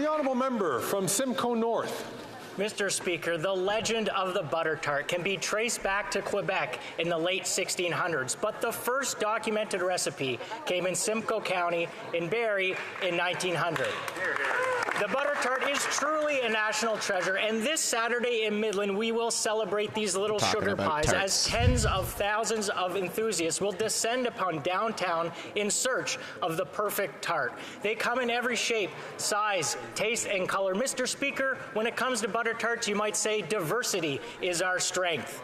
The honourable member from Simcoe North. Mr. Speaker, the legend of the butter tart can be traced back to Quebec in the late 1600s, but the first documented recipe came in Simcoe County in Barrie in 1900. The butter tart is truly a national treasure, and this Saturday in Midland, we will celebrate these little sugar pies as tens of thousands of enthusiasts will descend upon downtown in search of the perfect tart. They come in every shape, size, taste, and color. Mr. Speaker, when it comes to butter tarts, you might say diversity is our strength.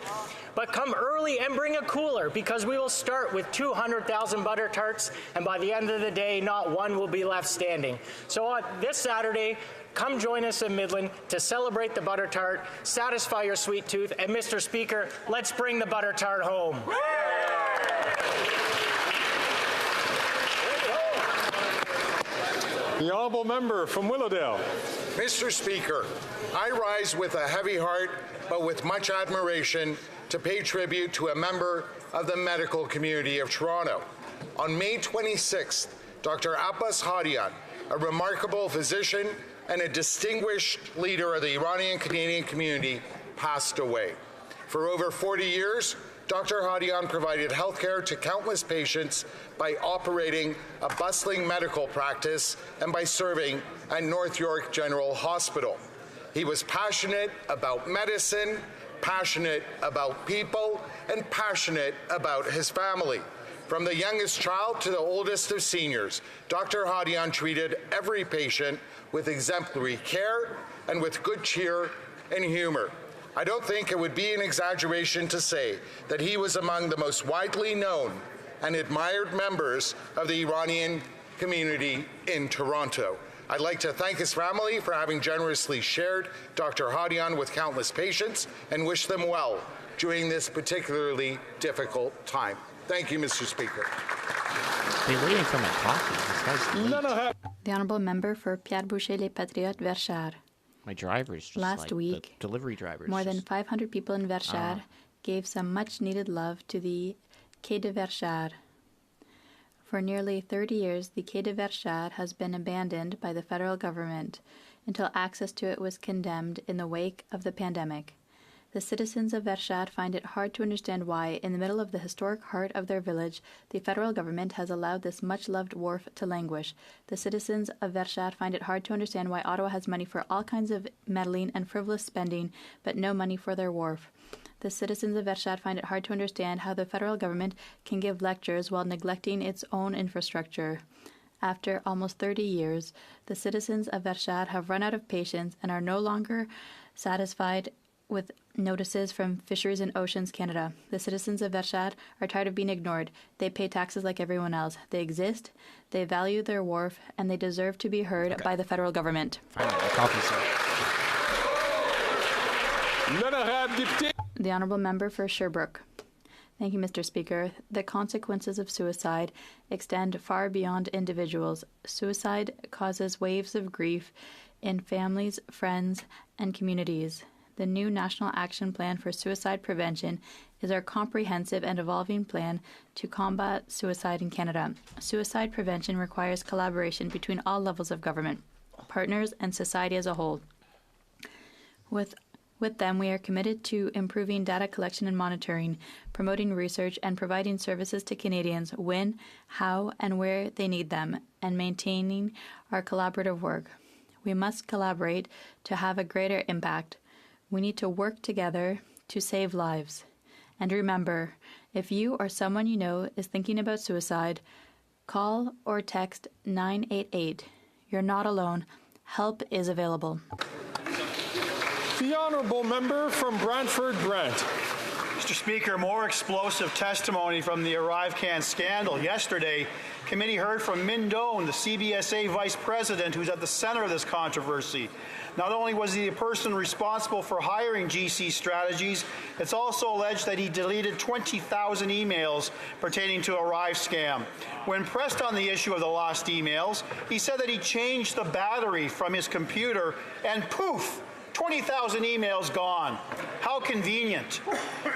But come early and bring a cooler, because we will start with 200,000 butter tarts, and by the end of the day, not one will be left standing. So this Saturday, come join us in Midland to celebrate the butter tart, satisfy your sweet tooth, and Mr. Speaker, let's bring the butter tart home. The honourable member from Willowdale. Mr. Speaker, I rise with a heavy heart, but with much admiration, to pay tribute to a member of the medical community of Toronto. On May 26th, Dr. Abbas Hadian, a remarkable physician and a distinguished leader of the Iranian-Canadian community, passed away. For over 40 years, Dr. Hadian provided healthcare to countless patients by operating a bustling medical practice and by serving at North York General Hospital. He was passionate about medicine, passionate about people, and passionate about his family. From the youngest child to the oldest of seniors, Dr. Hadian treated every patient with exemplary care and with good cheer and humor. I don't think it would be an exaggeration to say that he was among the most widely known and admired members of the Iranian community in Toronto. I'd like to thank his family for having generously shared Dr. Hadian with countless patients and wish them well during this particularly difficult time. Thank you, Mr. Speaker. They're waiting for my coffee. This guy's late. The honourable member for Pierre Boucher Les Patriotes, Verchères. My driver's just Last week, the delivery drivers. More than 500 people in Verchères gave some much-needed love to the Quai de Verchères. For nearly 30 years, the Quai de Verchères has been abandoned by the federal government until access to it was condemned in the wake of the pandemic. The citizens of Verchères find it hard to understand why, in the middle of the historic heart of their village, the federal government has allowed this much-loved wharf to languish. The citizens of Verchères find it hard to understand why Ottawa has money for all kinds of meddling and frivolous spending, but no money for their wharf. The citizens of Verchères find it hard to understand how the federal government can give lectures while neglecting its own infrastructure. After almost 30 years, the citizens of Verchères have run out of patience and are no longer satisfied with notices from Fisheries and Oceans Canada. The citizens of Verchères are tired of being ignored. They pay taxes like everyone else. They exist, they value their wharf, and they deserve to be heard by the federal government. The honourable member for Sherbrooke. Thank you, Mr. Speaker. The consequences of suicide extend far beyond individuals. Suicide causes waves of grief in families, friends, and communities. The new National Action Plan for Suicide Prevention is our comprehensive and evolving plan to combat suicide in Canada. Suicide prevention requires collaboration between all levels of government, partners, and society as a whole. With them, we are committed to improving data collection and monitoring, promoting research, and providing services to Canadians when, how, and where they need them, and maintaining our collaborative work. We must collaborate to have a greater impact. We need to work together to save lives. And remember, if you or someone you know is thinking about suicide, call or text 988. You're not alone. Help is available. The honourable member from Brantford-Brant. Mr. Speaker, more explosive testimony from the ArriveCan scandal. Yesterday, committee heard from Min Doan, the CBSA vice president, who's at the center of this controversy. Not only was he the person responsible for hiring GC Strategies, it's also alleged that he deleted 20,000 emails pertaining to Arrive scam. When pressed on the issue of the lost emails, he said that he changed the battery from his computer and poof, 20,000 emails gone. How convenient.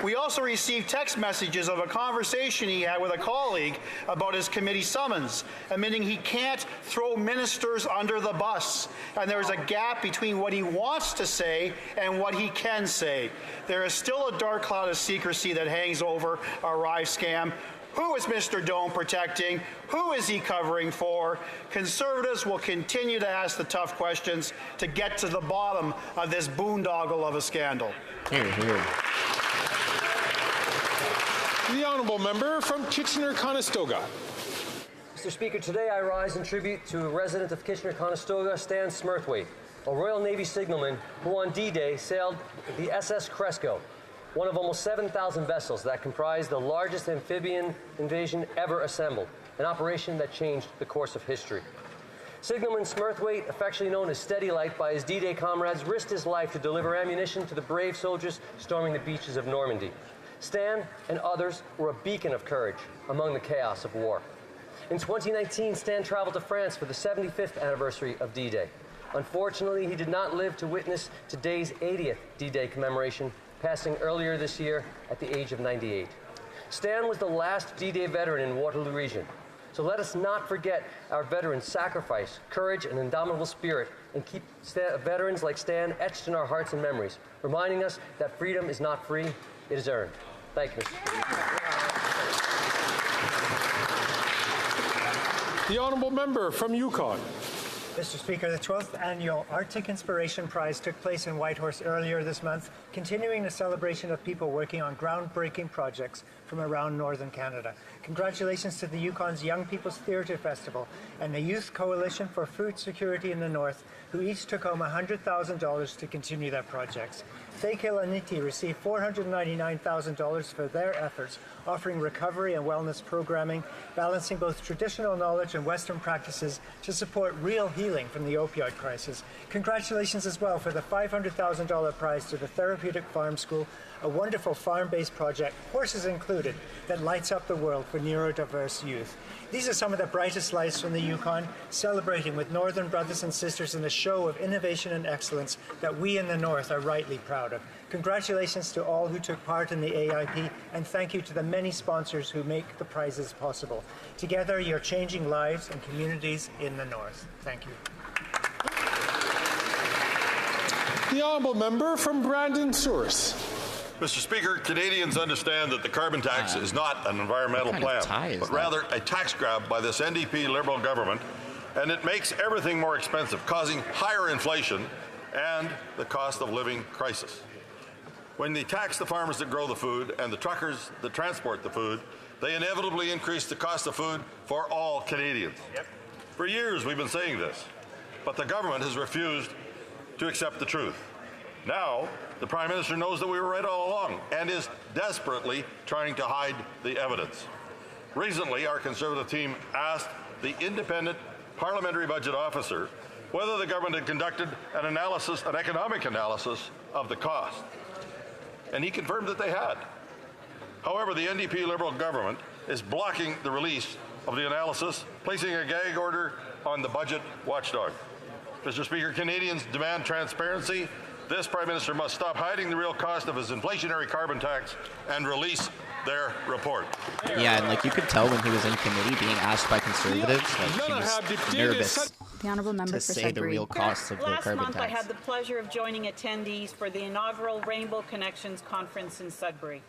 We also received text messages of a conversation he had with a colleague about his committee summons, admitting he can't throw ministers under the bus, and there is a gap between what he wants to say and what he can say. There is still a dark cloud of secrecy that hangs over our Arrive scam. Who is Mr. Doan protecting? Who is he covering for? Conservatives will continue to ask the tough questions to get to the bottom of this boondoggle of a scandal. Here, here. The honourable member from Kitchener-Conestoga. Mr. Speaker, today I rise in tribute to a resident of Kitchener-Conestoga, Stan Smurthwaite, a Royal Navy signalman who on D-Day sailed the SS Cresco, one of almost 7,000 vessels that comprised the largest amphibian invasion ever assembled, an operation that changed the course of history. Signalman Smurthwaite, affectionately known as Steady Light by his D-Day comrades, risked his life to deliver ammunition to the brave soldiers storming the beaches of Normandy. Stan and others were a beacon of courage among the chaos of war. In 2019, Stan traveled to France for the 75th anniversary of D-Day. Unfortunately, he did not live to witness today's 80th D-Day commemoration, passing earlier this year at the age of 98. Stan was the last D-Day veteran in Waterloo region. So let us not forget our veterans' sacrifice, courage, and indomitable spirit, and keep veterans like Stan etched in our hearts and memories, reminding us that freedom is not free, it is earned. Thank you, Mr. Speaker. The honourable member from Yukon. Mr. Speaker, the 12th annual Arctic Inspiration Prize took place in Whitehorse earlier this month, continuing the celebration of people working on groundbreaking projects from around northern Canada. Congratulations to the Yukon's Young People's Theatre Festival and the Youth Coalition for Food Security in the North, who each took home $100,000 to continue their projects. Feikilaniti received $499,000 for their efforts, offering recovery and wellness programming, balancing both traditional knowledge and Western practices to support real healing from the opioid crisis. Congratulations as well for the $500,000 prize to the Therapeutic Farm School, a wonderful farm-based project, horses included, that lights up the world for neurodiverse youth. These are some of the brightest lights from the Yukon, celebrating with Northern brothers and sisters in a show of innovation and excellence that we in the North are rightly proud of. Congratulations to all who took part in the AIP, and thank you to the many sponsors who make the prizes possible. Together, you're changing lives and communities in the North. Thank you. The honourable member from Brandon-Souris. Mr. Speaker, Canadians understand that the carbon tax is not an environmental plan, but rather a tax grab by this NDP Liberal government, and it makes everything more expensive, causing higher inflation and the cost of living crisis. When they tax the farmers that grow the food and the truckers that transport the food, they inevitably increase the cost of food for all Canadians. For years we've been saying this, but the government has refused to accept the truth. Now, the Prime Minister knows that we were right all along and is desperately trying to hide the evidence. Recently, our Conservative team asked the independent parliamentary budget officer whether the government had conducted an analysis, an economic analysis of the cost. And he confirmed that they had. However, the NDP Liberal government is blocking the release of the analysis, placing a gag order on the budget watchdog. Mr. Speaker, Canadians demand transparency. This Prime Minister must stop hiding the real cost of his inflationary carbon tax and release their report. Yeah, and like you could tell when he was in committee being asked by Conservatives, like he was nervous The honourable member to for say the Sudbury. real costs of the Last carbon month, tax. I had the pleasure of joining attendees for the inaugural Rainbow Connections Conference in Sudbury.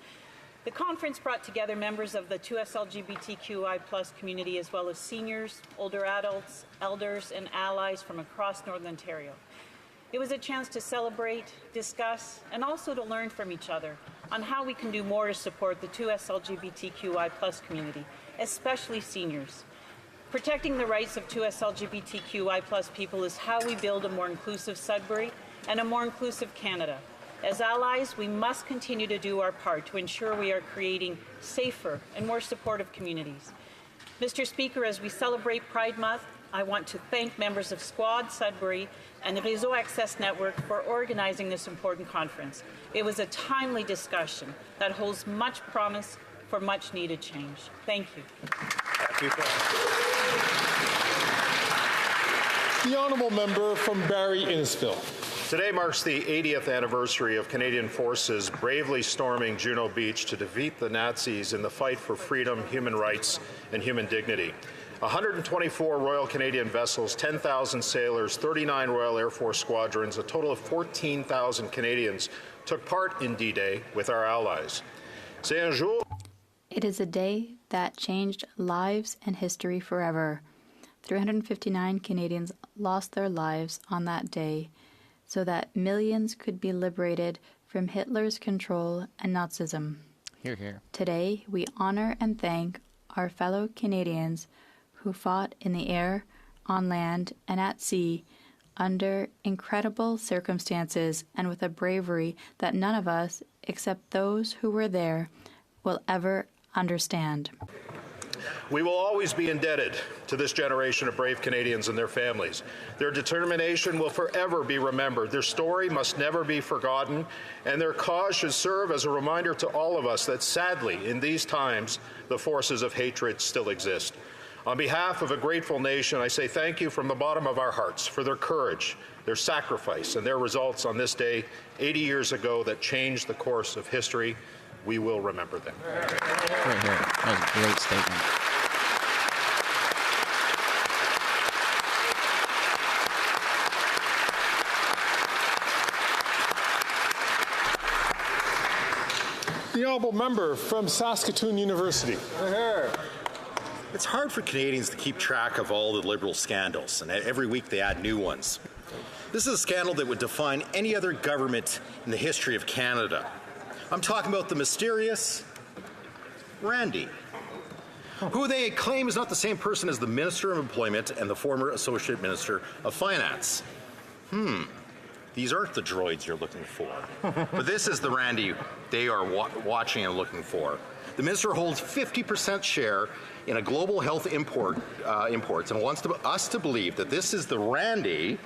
The conference brought together members of the 2SLGBTQI+ community, as well as seniors, older adults, elders, and allies from across Northern Ontario. It was a chance to celebrate, discuss, and also to learn from each other on how we can do more to support the 2SLGBTQI+ community, especially seniors. Protecting the rights of 2SLGBTQI+ people is how we build a more inclusive Sudbury and a more inclusive Canada. As allies, we must continue to do our part to ensure we are creating safer and more supportive communities. Mr. Speaker, as we celebrate Pride Month, I want to thank members of Squad Sudbury and the Réseau Access Network for organizing this important conference. It was a timely discussion that holds much promise for much needed change. Thank you. The honourable member from Barrie-Innisfil. Today marks the 80th anniversary of Canadian forces bravely storming Juno Beach to defeat the Nazis in the fight for freedom, human rights, and human dignity. 124 Royal Canadian vessels, 10,000 sailors, 39 Royal Air Force squadrons, a total of 14,000 Canadians took part in D-Day with our allies. It is a day that changed lives and history forever. 359 Canadians lost their lives on that day so that millions could be liberated from Hitler's control and Nazism. Hear, hear. Today, we honor and thank our fellow Canadians who fought in the air, on land, and at sea under incredible circumstances and with a bravery that none of us, except those who were there, will ever understand. We will always be indebted to this generation of brave Canadians and their families. Their determination will forever be remembered. Their story must never be forgotten, and their cause should serve as a reminder to all of us that sadly, in these times, the forces of hatred still exist. On behalf of a grateful nation, I say thank you from the bottom of our hearts for their courage, their sacrifice, and their results on this day 80 years ago that changed the course of history. We will remember them. Right here. That was a great statement. The honourable member from Saskatoon University. It's hard for Canadians to keep track of all the Liberal scandals, and every week they add new ones. This is a scandal that would define any other government in the history of Canada. I'm talking about the mysterious Randy, who they claim is not the same person as the Minister of Employment and the former Associate Minister of Finance. These aren't the droids you're looking for. But this is the Randy they are watching and looking for. The minister holds 50% share in a global health imports and wants us to believe that this is the Randy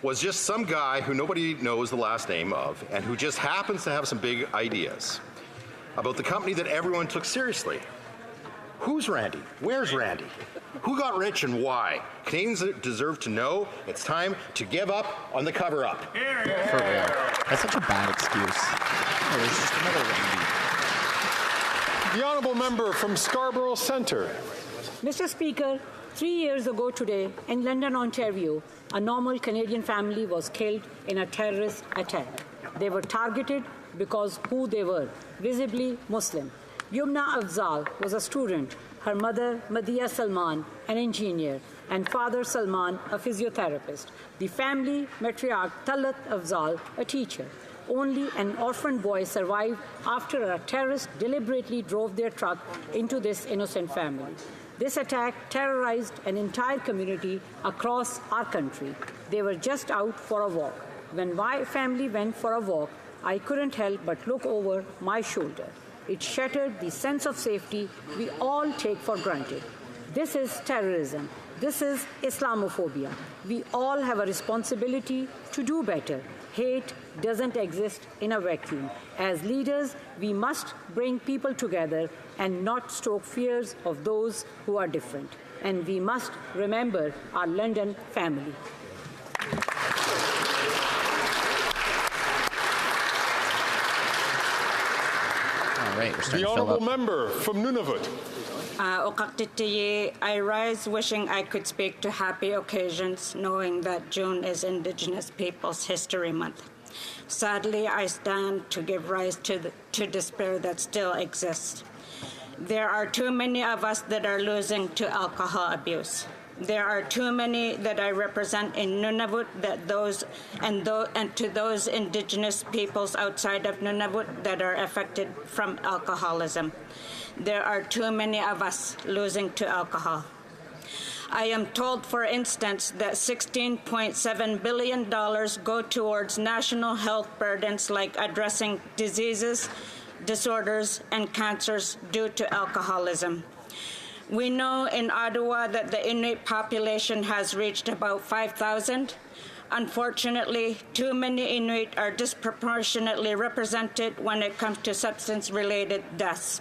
was just some guy who nobody knows the last name of and who just happens to have some big ideas about the company that everyone took seriously. Who's Randy? Where's Randy? Who got rich and why? Canadians deserve to know. It's time to give up on the cover-up. For real. That's such a bad excuse. Oh, there's just another Randy. The honourable member from Scarborough Centre. Mr. Speaker, 3 years ago today, in London, Ontario, a normal Canadian family was killed in a terrorist attack. They were targeted because who they were, visibly Muslim. Yumna Afzal was a student, her mother, Madhia Salman, an engineer, and father Salman, a physiotherapist. The family matriarch Talat Afzal, a teacher. Only an orphan boy survived after a terrorist deliberately drove their truck into this innocent family. This attack terrorized an entire community across our country. They were just out for a walk. When my family went for a walk, I couldn't help but look over my shoulder. It shattered the sense of safety we all take for granted. This is terrorism. This is Islamophobia. We all have a responsibility to do better. Hate doesn't exist in a vacuum. As leaders, we must bring people together and not stoke fears of those who are different. And we must remember our London family. The honourable member from Nunavut. I rise wishing I could speak to happy occasions, knowing that June is Indigenous Peoples History Month. Sadly, I stand to give rise to despair that still exists. There are too many of us that are losing to alcohol abuse. There are too many that I represent in Nunavut and to those Indigenous peoples outside of Nunavut that are affected from alcoholism. There are too many of us losing to alcohol. I am told, for instance, that $16.7 billion go towards national health burdens like addressing diseases, disorders, and cancers due to alcoholism. We know in Ottawa that the Inuit population has reached about 5,000. Unfortunately, too many Inuit are disproportionately represented when it comes to substance-related deaths.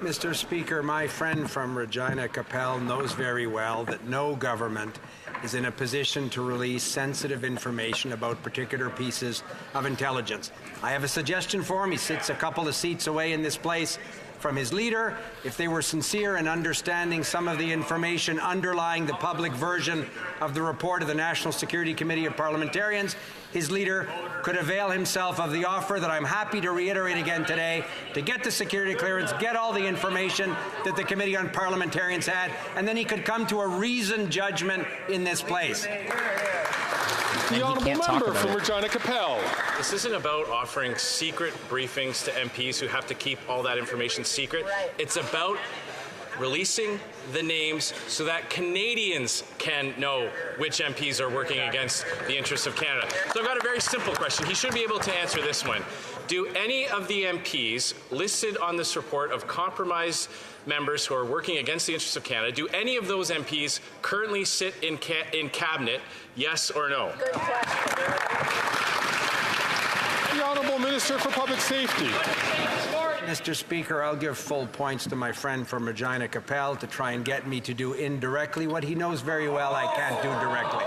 Mr. Speaker, my friend from Regina Capel knows very well that no government is in a position to release sensitive information about particular pieces of intelligence. I have a suggestion for him. He sits a couple of seats away in this place from his leader. If they were sincere in understanding some of the information underlying the public version of the report of the National Security Committee of Parliamentarians, his leader could avail himself of the offer that I'm happy to reiterate again today to get the security clearance, get all the information that the Committee on Parliamentarians had, and then he could come to a reasoned judgment in this place. The honourable member from Regina Capel. This isn't about offering secret briefings to MPs who have to keep all that information secret. It's about releasing the names so that Canadians can know which MPs are working against the interests of Canada. So I've got a very simple question. He should be able to answer this one. Do any of the MPs listed on this report of compromised members who are working against the interests of Canada, do any of those MPs currently sit in cabinet, yes or no? The Honourable Minister for Public Safety. Mr. Speaker, I'll give full points to my friend from Regina Capel to try and get me to do indirectly what he knows very well I can't do directly.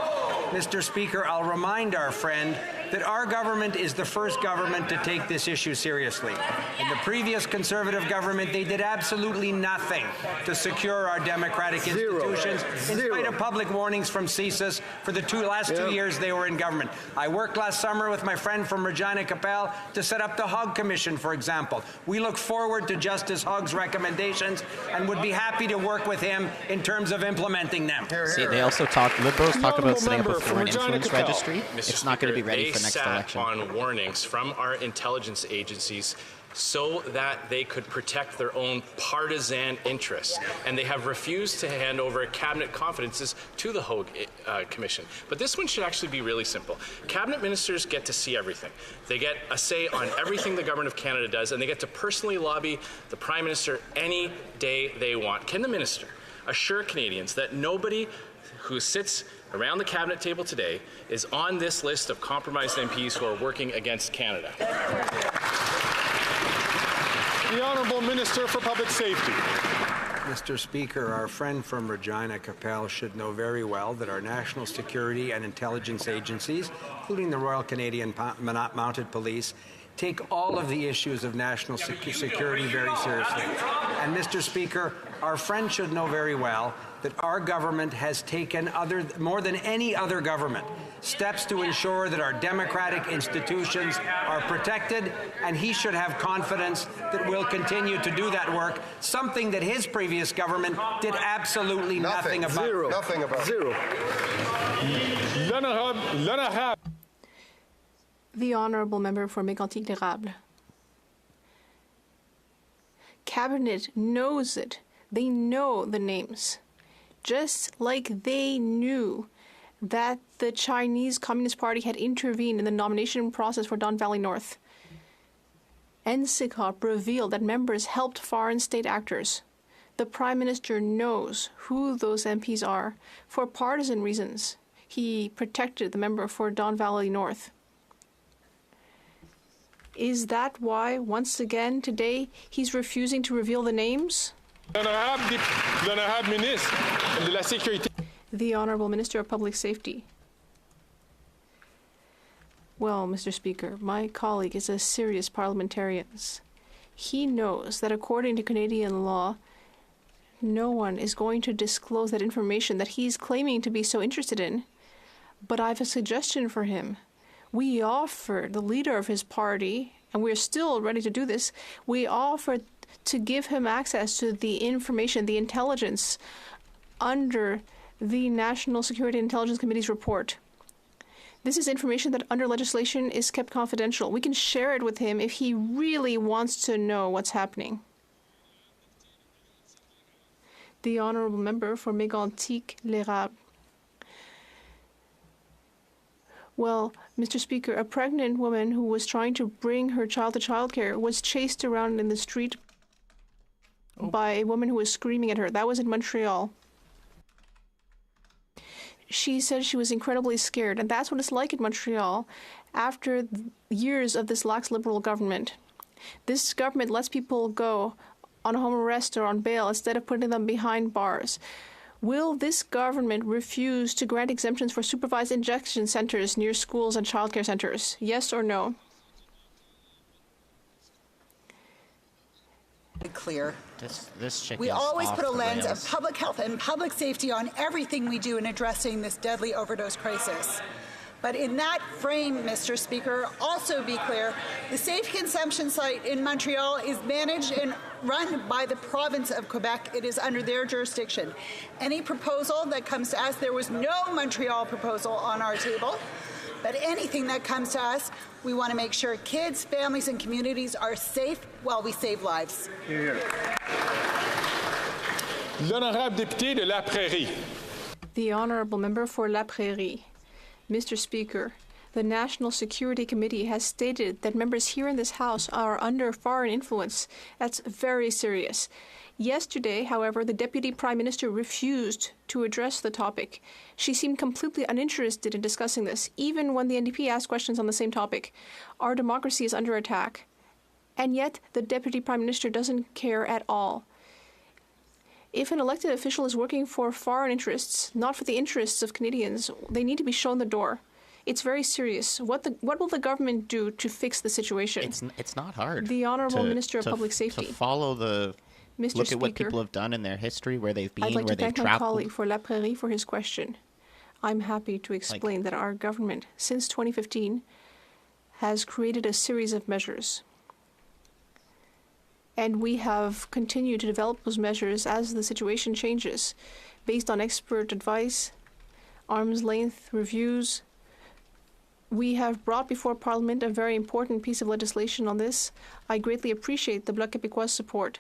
Mr. Speaker, I'll remind our friend that our government is the first government to take this issue seriously. In the previous Conservative government, they did absolutely nothing to secure our democratic institutions, in spite of public warnings from CSIS for the last 2 years they were in government. I worked last summer with my friend from Regina Capel to set up the Hogg Commission, for example. We look forward to Justice Hogg's recommendations and would be happy to work with him in terms of implementing them. See, they also Liberals talk about setting up a foreign influence registry. It's not going to be ready for next election. On warnings from our intelligence agencies so that they could protect their own partisan interests. And they have refused to hand over cabinet confidences to the Hogue Commission. But this one should actually be really simple. Cabinet ministers get to see everything. They get a say on everything the Government of Canada does, and they get to personally lobby the Prime Minister any day they want. Can the minister assure Canadians that nobody who sits around the cabinet table today is on this list of compromised MPs who are working against Canada? The Honourable Minister for Public Safety. Mr. Speaker, our friend from Regina Capel should know very well that our national security and intelligence agencies, including the Royal Canadian Mounted Police, take all of the issues of national security very seriously. And Mr. Speaker, our friend should know very well that our government has taken, more than any other government, steps to ensure that our democratic institutions are protected, and he should have confidence that we'll continue to do that work, something that his previous government did absolutely nothing about. Nothing about. Zero. The Honourable Member for Mégantic-L'Érable. Cabinet knows it. They know the names. Just like they knew that the Chinese Communist Party had intervened in the nomination process for Don Valley North. NCCOP revealed that members helped foreign state actors. The Prime Minister knows who those MPs are. For partisan reasons, he protected the member for Don Valley North. Is that why, once again, today, he's refusing to reveal the names? The Honourable Minister of Public Safety. Well, Mr. Speaker, my colleague is a serious parliamentarian. He knows that according to Canadian law, no one is going to disclose that information that he's claiming to be so interested in. But I have a suggestion for him. We offered the leader of his party, and we're still ready to do this, we offered to give him access to the information, the intelligence, under the National Security and Intelligence Committee's report. This is information that under legislation is kept confidential. We can share it with him if he really wants to know what's happening. The Honourable Member for Mégantic-L'Érable. Well, Mr. Speaker, a pregnant woman who was trying to bring her child to childcare was chased around in the street by a woman who was screaming at her. That was in Montreal. She said she was incredibly scared, and that's what it's like in Montreal after years of this lax Liberal government. This government lets people go on home arrest or on bail instead of putting them behind bars? Will this government refuse to grant exemptions for supervised injection centers near schools and childcare centers? Yes or no? Clear. This chick we is always off put a the lens rails. of public health and public safety on everything we do in addressing this deadly overdose crisis. But in that frame, Mr. Speaker, also be clear, the safe consumption site in Montreal is managed and run by the province of Quebec. It is under their jurisdiction. Any proposal that comes to us, there was no Montreal proposal on our table, but anything that comes to us, we want to make sure kids, families, and communities are safe while we save lives. L'honorable député de La Prairie. The honourable member for La Prairie. Mr. Speaker, the National Security Committee has stated that members here in this House are under foreign influence. That's very serious. Yesterday, however, the Deputy Prime Minister refused to address the topic. She seemed completely uninterested in discussing this, even when the NDP asked questions on the same topic. Our democracy is under attack. And yet, the Deputy Prime Minister doesn't care at all. If an elected official is working for foreign interests, not for the interests of Canadians, they need to be shown the door. It's very serious. What will the government do to fix the situation? It's not hard. The Honourable Minister of Public Safety. To follow the... Mr. Look Speaker, at what people have done in their history, where they've been, I'd like where to they've thank my traveled. colleague for La Prairie for his question. I'm happy to explain that our government, since 2015, has created a series of measures. And we have continued to develop those measures as the situation changes, based on expert advice, arm's length reviews. We have brought before Parliament a very important piece of legislation on this. I greatly appreciate the Bloc Québécois support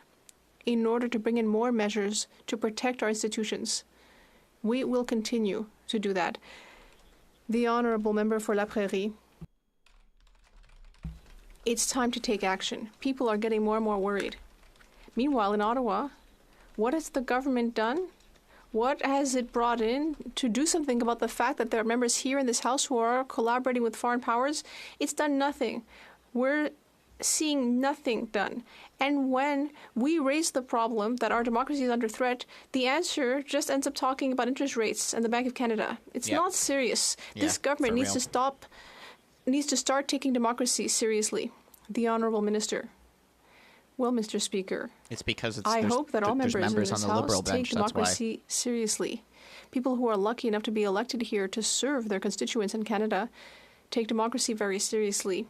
in order to bring in more measures to protect our institutions. We will continue to do that. The honourable member for La Prairie. It's time to take action. People are getting more and more worried. Meanwhile, in Ottawa, what has the government done? What has it brought in to do something about the fact that there are members here in this House who are collaborating with foreign powers? It's done nothing. We're seeing nothing done. And when we raise the problem that our democracy is under threat, the answer just ends up talking about interest rates and the Bank of Canada. It's not serious. This government needs to start taking democracy seriously. The Honourable Minister. Well, Mr. Speaker, it's because I hope that all members in this on the House Liberal take bench, democracy seriously. People who are lucky enough to be elected here to serve their constituents in Canada take democracy very seriously.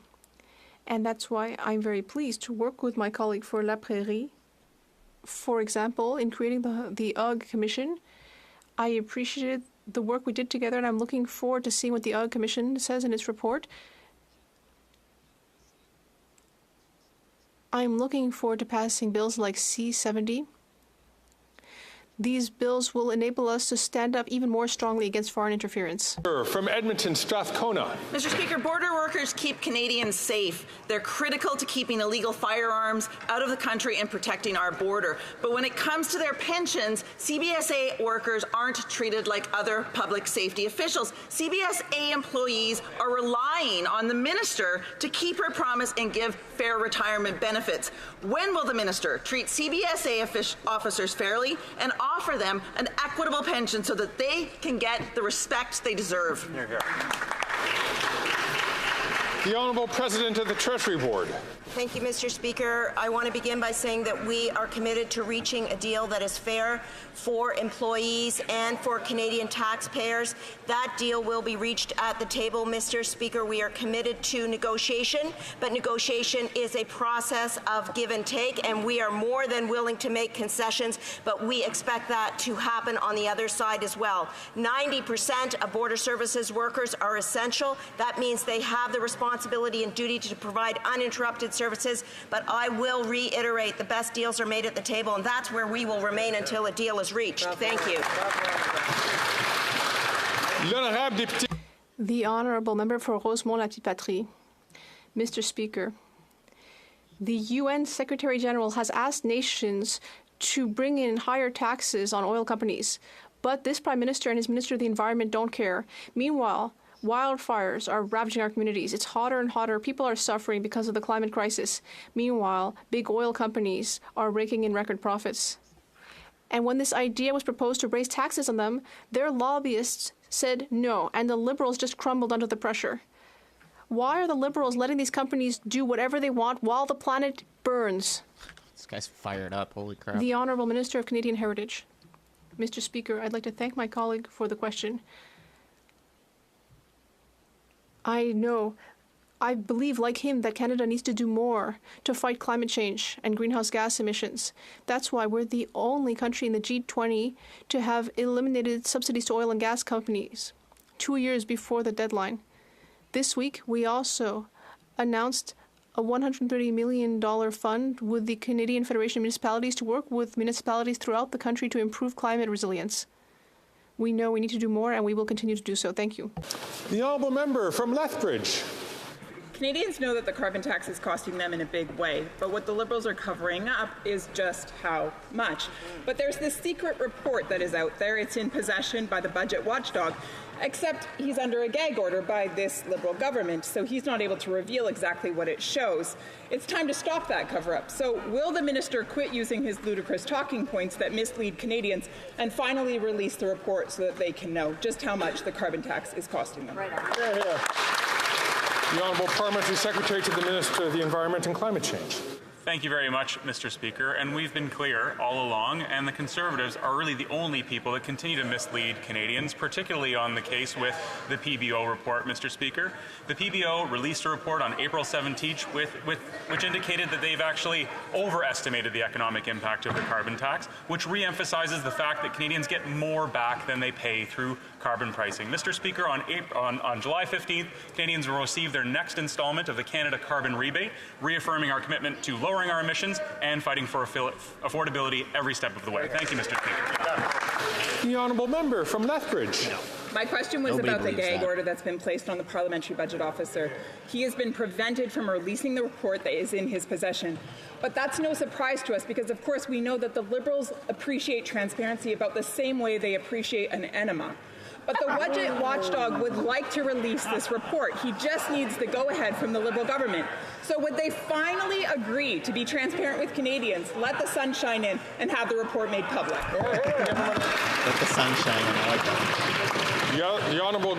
And that's why I'm very pleased to work with my colleague for La Prairie. For example, in creating the UG Commission, I appreciated the work we did together, and I'm looking forward to seeing what the UG Commission says in its report. I'm looking forward to passing bills like C-70. These bills will enable us to stand up even more strongly against foreign interference. From Edmonton, Strathcona. Mr. Speaker, border workers keep Canadians safe. They're critical to keeping illegal firearms out of the country and protecting our border. But when it comes to their pensions, CBSA workers aren't treated like other public safety officials. CBSA employees are relying on the minister to keep her promise and give fair retirement benefits. When will the minister treat CBSA officers fairly and offer them an equitable pension so that they can get the respect they deserve? The Honourable President of the Treasury Board. Thank you, Mr. Speaker. I want to begin by saying that we are committed to reaching a deal that is fair for employees and for Canadian taxpayers. That deal will be reached at the table, Mr. Speaker. We are committed to negotiation, but negotiation is a process of give and take, and we are more than willing to make concessions, but we expect that to happen on the other side as well. 90% of border services workers are essential. That means they have the responsibility and duty to provide uninterrupted services, but I will reiterate the best deals are made at the table, and that's where we will remain until a deal is reached. Thank you. The Honourable Member for Rosemont-la-Petite-Patrie. Mr. Speaker, the UN Secretary General has asked nations to bring in higher taxes on oil companies, but this Prime Minister and his Minister of the Environment don't care. Meanwhile, Wildfires are ravaging our communities. It's hotter and hotter. People are suffering because of the climate crisis. Meanwhile, big oil companies are raking in record profits. And when this idea was proposed to raise taxes on them, their lobbyists said no, and the Liberals just crumbled under the pressure. Why are the Liberals letting these companies do whatever they want while the planet burns? This guy's fired up. Holy crap. The Honourable Minister of Canadian Heritage. Mr. Speaker, I'd like to thank my colleague for the question. I believe, like him, that Canada needs to do more to fight climate change and greenhouse gas emissions. That's why we're the only country in the G20 to have eliminated subsidies to oil and gas companies 2 years before the deadline. This week, we also announced a $130 million fund with the Canadian Federation of Municipalities to work with municipalities throughout the country to improve climate resilience. We know we need to do more, and we will continue to do so. Thank you. The honourable member from Lethbridge. Canadians know that the carbon tax is costing them in a big way, but what the Liberals are covering up is just how much. But there's this secret report that is out there. It's in possession by the budget watchdog, except he's under a gag order by this Liberal government, so he's not able to reveal exactly what it shows. It's time to stop that cover-up. So will the minister quit using his ludicrous talking points that mislead Canadians and finally release the report so that they can know just how much the carbon tax is costing them? Right on. Hear, hear. The Honourable Parliamentary Secretary to the Minister of the Environment and Climate Change. Thank you very much, Mr. Speaker. And we've been clear all along, and the Conservatives are really the only people that continue to mislead Canadians, particularly on the case with the PBO report, Mr. Speaker. The PBO released a report on April 17th which indicated that they've actually overestimated the economic impact of the carbon tax, which re-emphasizes the fact that Canadians get more back than they pay through carbon pricing. Mr. Speaker, on July 15th, Canadians will receive their next installment of the Canada Carbon Rebate, reaffirming our commitment to lowering our emissions and fighting for affordability every step of the way. Thank you, Mr. Speaker. The honourable member from Lethbridge. My question was about the gag order that's been placed on the Parliamentary Budget Officer. He has been prevented from releasing the report that is in his possession. But that's no surprise to us because, of course, we know that the Liberals appreciate transparency about the same way they appreciate an enema. But the budget watchdog would like to release this report. He just needs the go-ahead from the Liberal government. So would they finally agree to be transparent with Canadians, let the sun shine in, and have the report made public? Let the sun shine in. I like that. The Honourable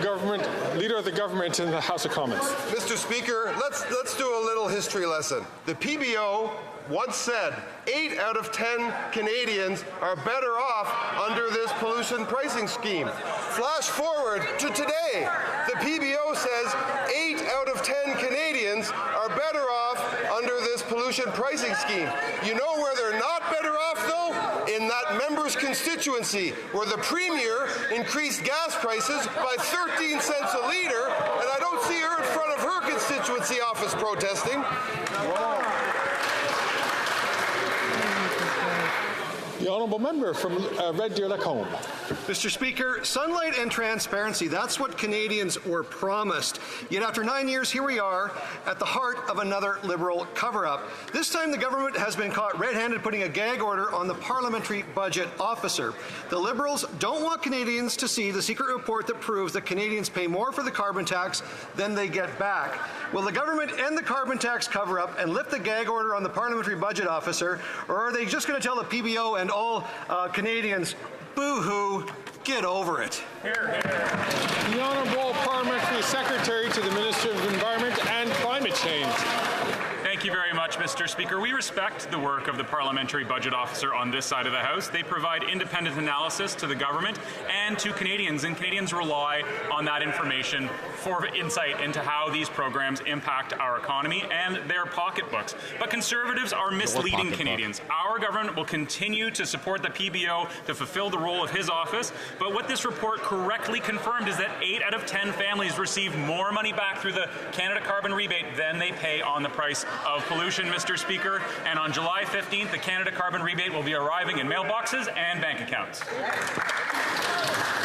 Leader of the Government in the House of Commons. Mr. Speaker, let's do a little history lesson. The PBO once said 8 out of 10 Canadians are better off under this pollution pricing scheme. Flash forward to today. The PBO says 8 out of 10 Canadians are better off under this pollution pricing scheme. You know where they're not better off, though? In that member's constituency, where the Premier increased gas prices by 13 cents a litre, and I don't see her in front of her constituency office protesting. Wow. The honourable member from Red Deer Lacombe. Mr. Speaker, sunlight and transparency, that's what Canadians were promised. Yet after 9 years, here we are at the heart of another Liberal cover-up. This time the government has been caught red-handed putting a gag order on the Parliamentary Budget Officer. The Liberals don't want Canadians to see the secret report that proves that Canadians pay more for the carbon tax than they get back. Will the government end the carbon tax cover-up and lift the gag order on the Parliamentary Budget Officer, or are they just going to tell the PBO and all Canadians, boo-hoo, get over it? Hear, hear. The Honourable Parliamentary Secretary to the Minister of Environment and Climate Change. Thank you very much, Mr. Speaker. We respect the work of the Parliamentary Budget Officer on this side of the House. They provide independent analysis to the government and to Canadians, and Canadians rely on that information for insight into how these programs impact our economy and their pocketbooks. But Conservatives are misleading Canadians. Our government will continue to support the PBO to fulfill the role of his office, but what this report correctly confirmed is that 8 out of 10 families receive more money back through the Canada Carbon Rebate than they pay on the price of pollution, Mr. Speaker. And on July 15th, the Canada Carbon Rebate will be arriving in mailboxes and bank accounts.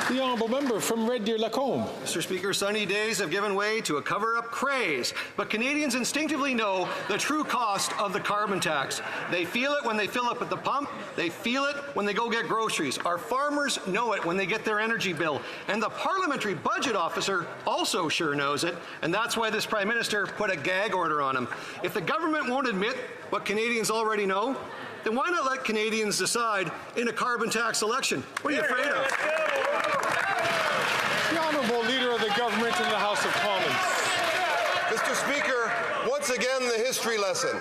The honourable member from Red Deer Lacombe. Mr. Speaker, sunny days have given way to a cover-up craze, but Canadians instinctively know the true cost of the carbon tax. They feel it when they fill up at the pump. They feel it when they go get groceries. Our farmers know it when they get their energy bill. And the Parliamentary Budget Officer also sure knows it, and that's why this Prime Minister put a gag order on him. If the government won't admit what Canadians already know, then why not let Canadians decide in a carbon tax election? What are you afraid of? The Honourable Leader of the Government in the House of Commons. Mr. Speaker, once again the history lesson.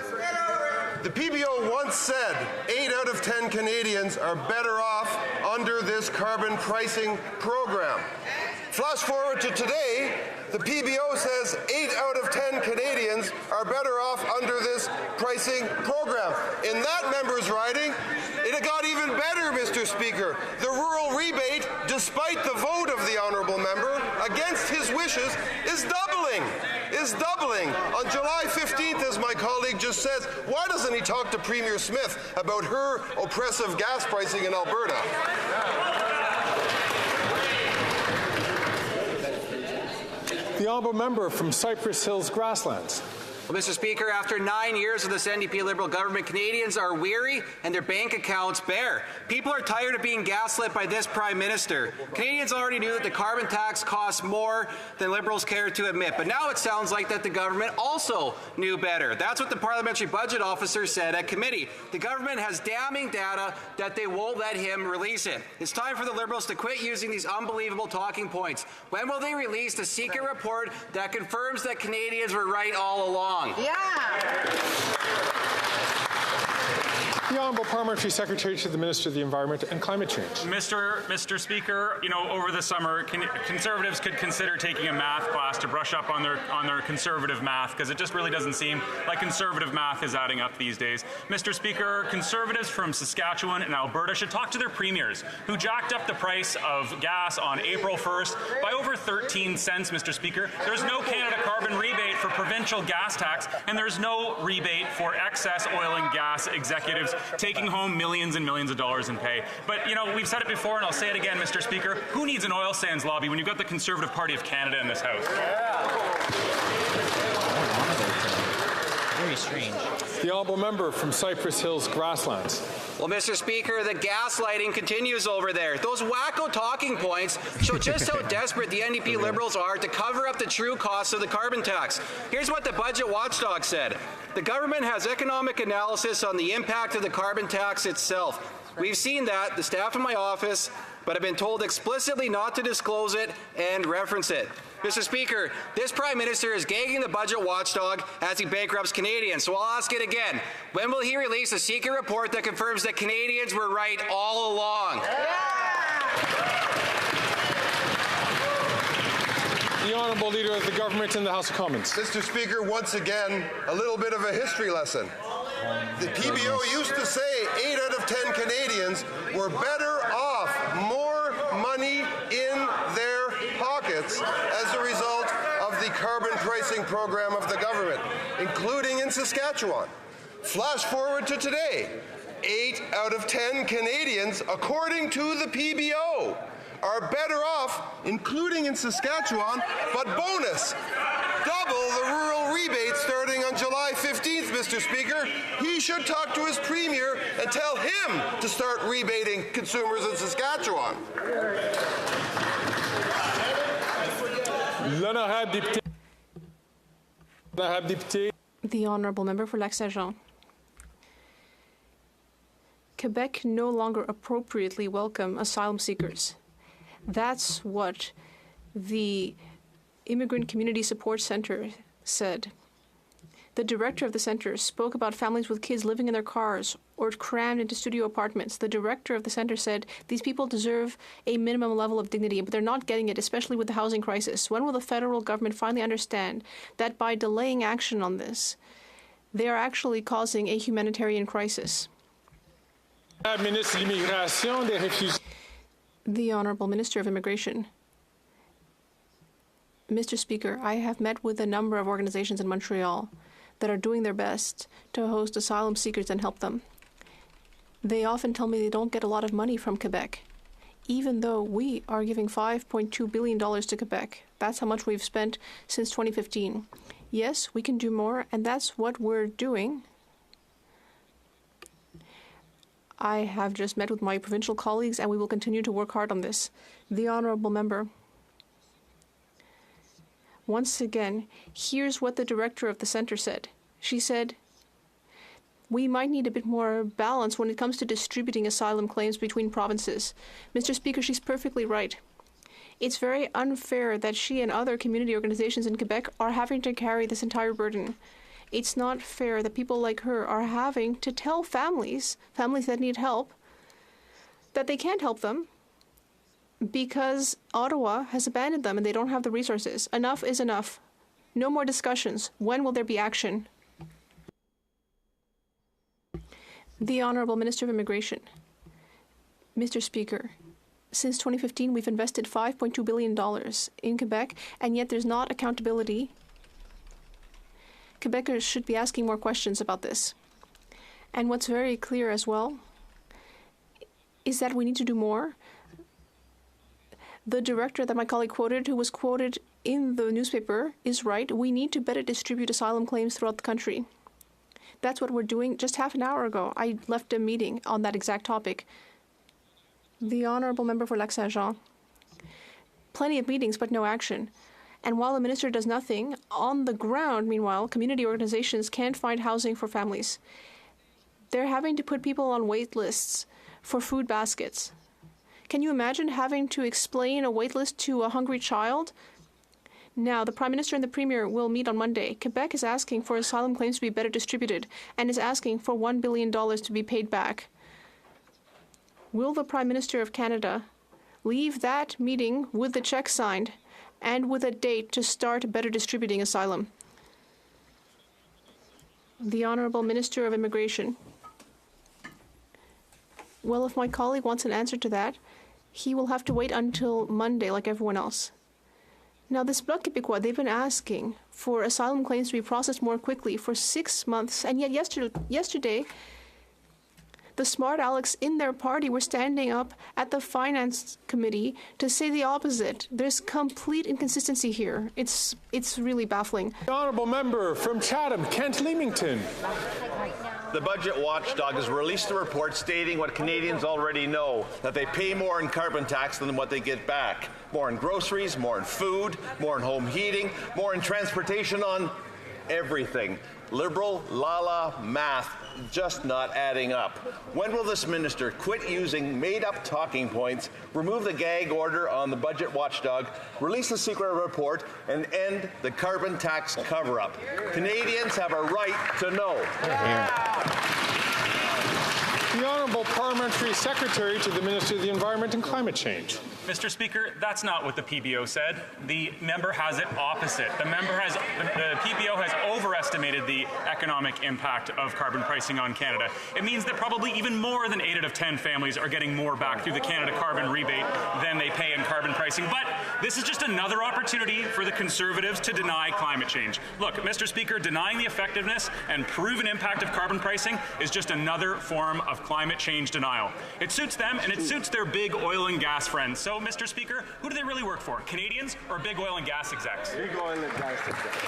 The PBO once said 8 out of 10 Canadians are better off under this carbon pricing program. Flash forward to today, the PBO says 8 out of 10 Canadians are better off under this pricing program. In that member's riding, it got even better, Mr. Speaker. The rural rebate, despite the vote of the honourable member, against his wishes, is doubling. On July 15th, as my colleague just said, why doesn't he talk to Premier Smith about her oppressive gas pricing in Alberta? The honourable member from Cypress Hills Grasslands. Well, Mr. Speaker, after 9 years of this NDP Liberal government, Canadians are weary and their bank accounts bare. People are tired of being gaslit by this Prime Minister. Canadians already knew that the carbon tax costs more than Liberals care to admit, but now it sounds like that the government also knew better. That's what the Parliamentary Budget Officer said at committee. The government has damning data that they won't let him release it. It's time for the Liberals to quit using these unbelievable talking points. When will they release the secret report that confirms that Canadians were right all along? The Honourable Parliamentary Secretary to the Minister of the Environment and Climate Change. Mr. Speaker, over the summer, Conservatives could consider taking a math class to brush up on their Conservative math, because it just really doesn't seem like Conservative math is adding up these days. Mr. Speaker, Conservatives from Saskatchewan and Alberta should talk to their premiers, who jacked up the price of gas on April 1st by over 13 cents, Mr. Speaker. There's no Canada carbon rebate for provincial gas tax, and there's no rebate for excess oil and gas executives taking home millions and millions of dollars in pay. But, we've said it before, and I'll say it again, Mr. Speaker, who needs an oil sands lobby when you've got the Conservative Party of Canada in this House? Very strange. The honourable member from Cypress Hills Grasslands. Well, Mr. Speaker, the gaslighting continues over there. Those wacko talking points show just how desperate the NDP Liberals are to cover up the true costs of the carbon tax. Here's what the budget watchdog said. The government has economic analysis on the impact of the carbon tax itself. We've seen that, the staff in my office, but have been told explicitly not to disclose it and reference it. Mr. Speaker, this Prime Minister is gagging the budget watchdog as he bankrupts Canadians. So I'll ask it again. When will he release a secret report that confirms that Canadians were right all along? The Honourable Leader of the Government in the House of Commons. Mr. Speaker, once again, a little bit of a history lesson. The PBO used to say 8 out of 10 Canadians were better off, more money in their pockets as a result of the carbon pricing program of the government, including in Saskatchewan. Flash forward to today. 8 out of 10 Canadians, according to the PBO, are better off, including in Saskatchewan, but bonus, double the rural rebate starting on July 15th, Mr. Speaker. He should talk to his Premier and tell him to start rebating consumers in Saskatchewan. The Honourable Member for Lac-Saint-Jean. Quebec no longer appropriately welcome asylum seekers. That's what the Immigrant Community Support Center said. The director of the center spoke about families with kids living in their cars or crammed into studio apartments. The director of the center said these people deserve a minimum level of dignity, but they're not getting it, especially with the housing crisis. When will the federal government finally understand that by delaying action on this, they are actually causing a humanitarian crisis? The Honourable Minister of Immigration. Mr. Speaker, I have met with a number of organizations in Montreal that are doing their best to host asylum seekers and help them. They often tell me they don't get a lot of money from Quebec. even though we are giving $5.2 billion to Quebec. That's how much we've spent since 2015. Yes, we can do more, and that's what we're doing. I have just met with my provincial colleagues, and we will continue to work hard on this. The honourable member. Once again, here's what the director of the centre said. She said, we might need a bit more balance when it comes to distributing asylum claims between provinces. Mr. Speaker, she's perfectly right. It's very unfair that she and other community organizations in Quebec are having to carry this entire burden. It's not fair that people like her are having to tell families that need help, that they can't help them because Ottawa has abandoned them and they don't have the resources. Enough is enough. No more discussions. When will there be action? The Honourable Minister of Immigration. Mr. Speaker, since 2015, we've invested $5.2 billion in Quebec, and yet there's not accountability. Quebecers should be asking more questions about this. And what's very clear as well is that we need to do more. The director that my colleague quoted, who was quoted in the newspaper, is right. We need to better distribute asylum claims throughout the country. That's what we're doing. Just half an hour ago, I left a meeting on that exact topic. The honourable member for Lac-Saint-Jean. Plenty of meetings, but no action. And while the minister does nothing, on the ground, meanwhile, community organizations can't find housing for families. They're having to put people on wait lists for food baskets. Can you imagine having to explain a wait list to a hungry child? Now, the Prime Minister and the Premier will meet on Monday. Quebec is asking for asylum claims to be better distributed and is asking for $1 billion to be paid back. Will the Prime Minister of Canada leave that meeting with the check signed and with a date to start better distributing asylum? The Honourable Minister of Immigration. Well, if my colleague wants an answer to that, he will have to wait until Monday like everyone else. Now, this Bloc Québécois, they've been asking for asylum claims to be processed more quickly for 6 months, and yet yesterday, the smart Alex in their party were standing up at the Finance Committee to say the opposite. There's complete inconsistency here. It's really baffling. The honourable member from Chatham, Kent Leamington. The budget watchdog has released a report stating what Canadians already know, that they pay more in carbon tax than what they get back. More in groceries, more in food, more in home heating, more in transportation, on everything. Liberal, la-la math just not adding up. When will this minister quit using made-up talking points, remove the gag order on the budget watchdog, release the secret report, and end the carbon tax cover-up? Canadians have a right to know. The Honourable Parliamentary Secretary to the Minister of the Environment and Climate Change. Mr. Speaker, that's not what the PBO said. The member has it opposite. The PBO has overestimated the economic impact of carbon pricing on Canada. It means that probably even more than 8 out of 10 families are getting more back through the Canada carbon rebate than they pay in carbon pricing. But this is just another opportunity for the Conservatives to deny climate change. Look, Mr. Speaker, denying the effectiveness and proven impact of carbon pricing is just another form of climate change denial. It suits them and it suits their big oil and gas friends. So, Mr. Speaker, who do they really work for? Canadians or big oil and gas execs? Big oil and gas execs.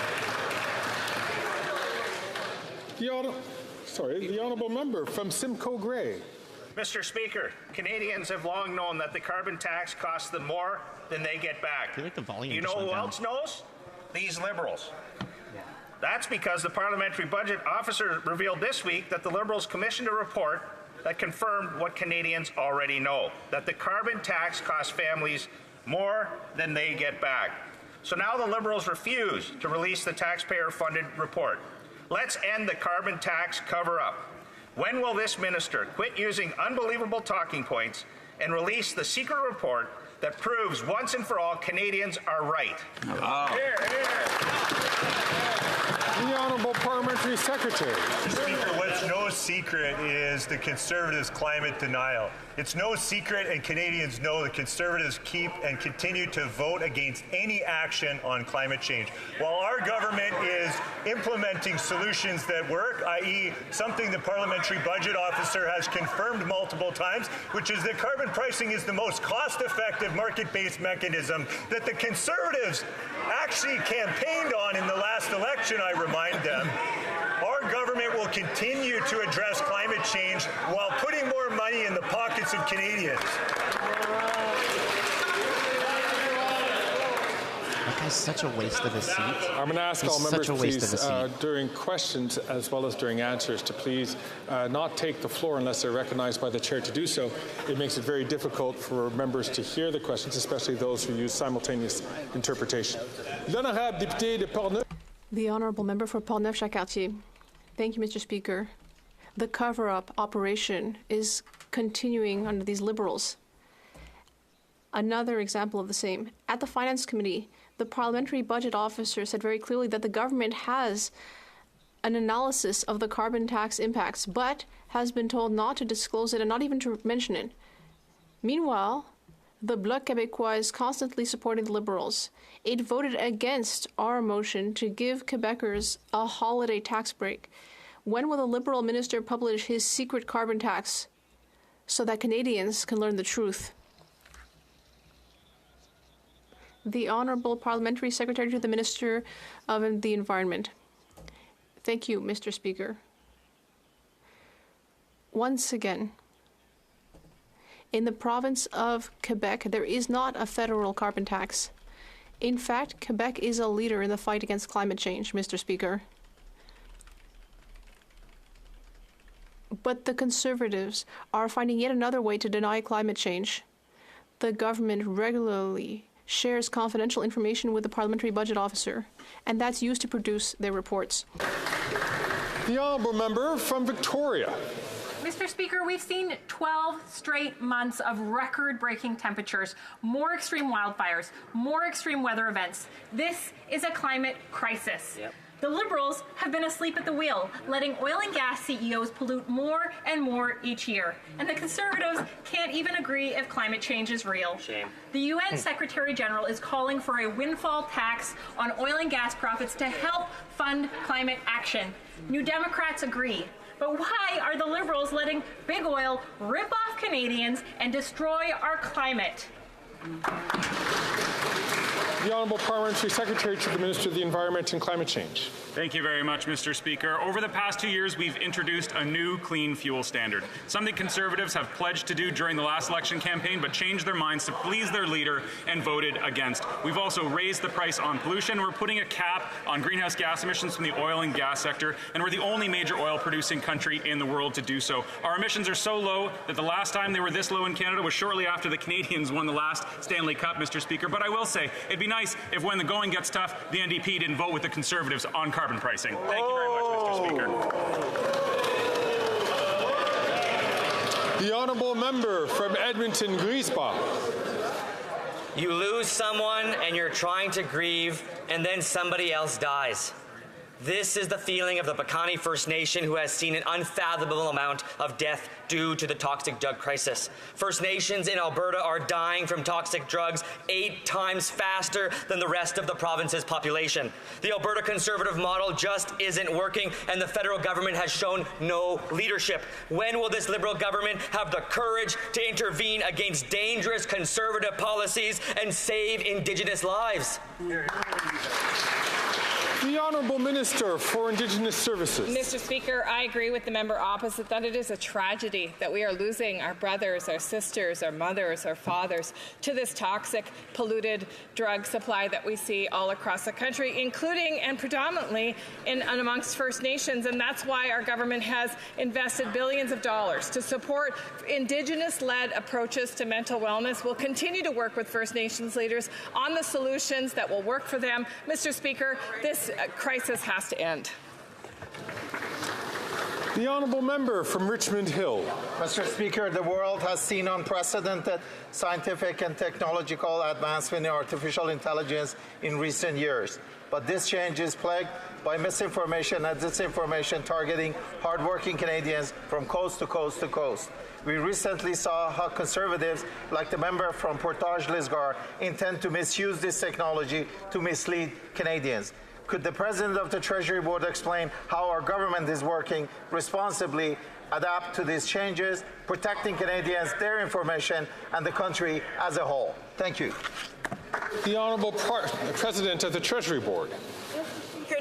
The honourable member from Simcoe Grey. Mr. Speaker, Canadians have long known that the carbon tax costs them more than they get back. You know who else knows? These Liberals. That's because the Parliamentary Budget Officer revealed this week that the Liberals commissioned a report that confirmed what Canadians already know, that the carbon tax costs families more than they get back. So now the Liberals refuse to release the taxpayer-funded report. Let's end the carbon tax cover-up. When will this minister quit using unbelievable talking points and release the secret report that proves once and for all Canadians are right? The Honourable Parliamentary Parliamentary Secretary. Mr. Speaker, what's no secret is the Conservatives' climate denial. It's no secret, and Canadians know the Conservatives keep and continue to vote against any action on climate change. While our government is implementing solutions that work, i.e. something the Parliamentary Budget Officer has confirmed multiple times, which is that carbon pricing is the most cost-effective market-based mechanism that the Conservatives actually campaigned on in the last election, I remind them. Our government will continue to address climate change while putting more money in the pockets of Canadians. That guy's such a waste of a seat. I'm going to ask all members, please, during questions as well as during answers, to please not take the floor unless they're recognized by the chair to do so. It makes it very difficult for members to hear the questions, especially those who use simultaneous interpretation. The Honourable Member for Portneuf-Jacques-Cartier. Thank you, Mr. Speaker. The cover-up operation is continuing under these Liberals. Another example of the same. At the Finance Committee, the Parliamentary Budget Officer said very clearly that the government has an analysis of the carbon tax impacts, but has been told not to disclose it and not even to mention it. Meanwhile, the Bloc Québécois is constantly supporting the Liberals. It voted against our motion to give Quebecers a holiday tax break. When will the Liberal minister publish his secret carbon tax so that Canadians can learn the truth? The Honourable Parliamentary Secretary to the Minister of the Environment. Thank you, Mr. Speaker. Once again, in the province of Quebec, there is not a federal carbon tax. In fact, Quebec is a leader in the fight against climate change, Mr. Speaker. But the Conservatives are finding yet another way to deny climate change. The government regularly shares confidential information with the Parliamentary Budget Officer, and that's used to produce their reports. The Honourable Member from Victoria. Mr. Speaker, we've seen 12 straight months of record-breaking temperatures, more extreme wildfires, more extreme weather events. This is a climate crisis. Yep. The Liberals have been asleep at the wheel, letting oil and gas CEOs pollute more and more each year. And the Conservatives can't even agree if climate change is real. Shame. The UN Secretary General is calling for a windfall tax on oil and gas profits to help fund climate action. New Democrats agree. But why are the Liberals letting big oil rip off Canadians and destroy our climate? The Honourable Parliamentary Secretary to the Minister of the Environment and Climate Change. Thank you very much, Mr. Speaker. Over the past 2 years, we've introduced a new clean fuel standard, something Conservatives have pledged to do during the last election campaign, but changed their minds to please their leader and voted against. We've also raised the price on pollution. We're putting a cap on greenhouse gas emissions from the oil and gas sector, and we're the only major oil-producing country in the world to do so. Our emissions are so low that the last time they were this low in Canada was shortly after the Canadians won the last Stanley Cup, Mr. Speaker. But I will say, it'd be nice if when the going gets tough, the NDP didn't vote with the Conservatives on carbon pricing. Thank you very much, Mr. Speaker. The Honourable Member from Edmonton, Griesbach. You lose someone and you're trying to grieve, and then somebody else dies. This is the feeling of the Piikani First Nation, who has seen an unfathomable amount of death due to the toxic drug crisis. First Nations in Alberta are dying from toxic drugs 8 times faster than the rest of the province's population. The Alberta Conservative model just isn't working, and the federal government has shown no leadership. When will this Liberal government have the courage to intervene against dangerous Conservative policies and save Indigenous lives? The Honourable Minister for Indigenous Services. Mr. Speaker, I agree with the member opposite that it is a tragedy that we are losing our brothers, our sisters, our mothers, our fathers to this toxic, polluted drug supply that we see all across the country, including and predominantly in and amongst First Nations. And that's why our government has invested billions of dollars to support Indigenous-led approaches to mental wellness. We'll continue to work with First Nations leaders on the solutions that will work for them. Mr. Speaker, this crisis has to end. The Honourable Member from Richmond Hill. Mr. Speaker, the world has seen unprecedented scientific and technological advancement in artificial intelligence in recent years. but this change is plagued by misinformation and disinformation targeting hardworking Canadians from coast to coast to coast. We recently saw how Conservatives, like the member from Portage-Lisgar, intend to misuse this technology to mislead Canadians. Could the President of the Treasury Board explain how our government is working responsibly, adapt to these changes, protecting Canadians, their information, and the country as a whole? Thank you. The Honourable President of the Treasury Board.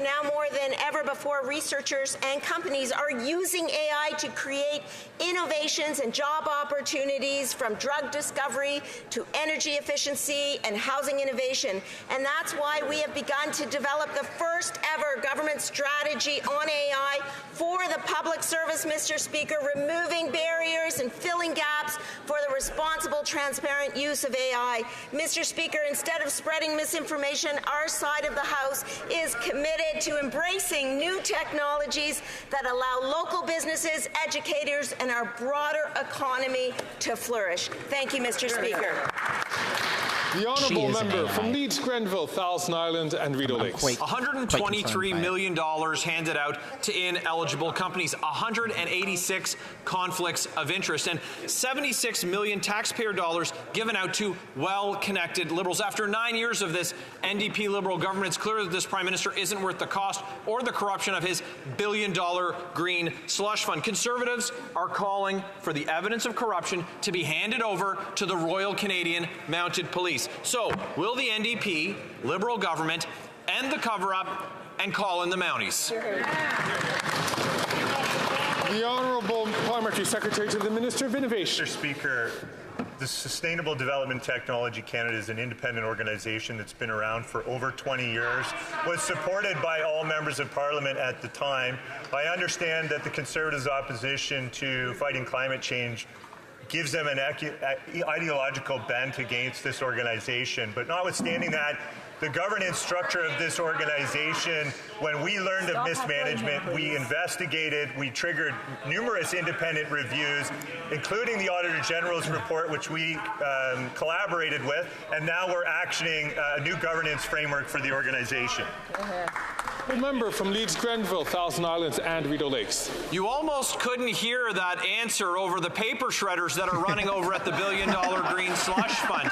Now more than ever before, researchers and companies are using AI to create innovations and job opportunities, from drug discovery to energy efficiency and housing innovation. And that's why we have begun to develop the first ever government strategy on AI for the public service, Mr. Speaker, removing barriers and filling gaps for the responsible, transparent use of AI. Mr. Speaker, instead of spreading misinformation, our side of the House is committed to embracing new technologies that allow local businesses, educators, and our broader economy to flourish. Thank you, Mr. Speaker. The Honourable Member from Leeds, Grenville, Thousand Island and Rideau Lakes. $123 million handed out to ineligible companies, 186 conflicts of interest, and 76 million taxpayer dollars given out to well-connected Liberals. After 9 years of this NDP Liberal government, it's clear that this Prime Minister isn't worth the cost or the corruption of his billion-dollar green slush fund. Conservatives are calling for the evidence of corruption to be handed over to the Royal Canadian Mounted Police. So, will the NDP Liberal government end the cover-up and call in the Mounties? The Honourable Parliamentary Secretary to the Minister of Innovation. Mr. Speaker, the Sustainable Development Technology Canada is an independent organization that's been around for over 20 years, was supported by all members of Parliament at the time. I understand that the Conservatives' opposition to fighting climate change gives them an ideological bent against this organization. But notwithstanding that, the governance structure of this organization, when we learned of mismanagement, we investigated, we triggered numerous independent reviews, including the Auditor General's report, which we collaborated with, and now we're actioning a new governance framework for the organization. The member from Leeds, Grenville, Thousand Islands and Rideau Lakes. You almost couldn't hear that answer over the paper shredders that are running over at the billion-dollar green slush fund.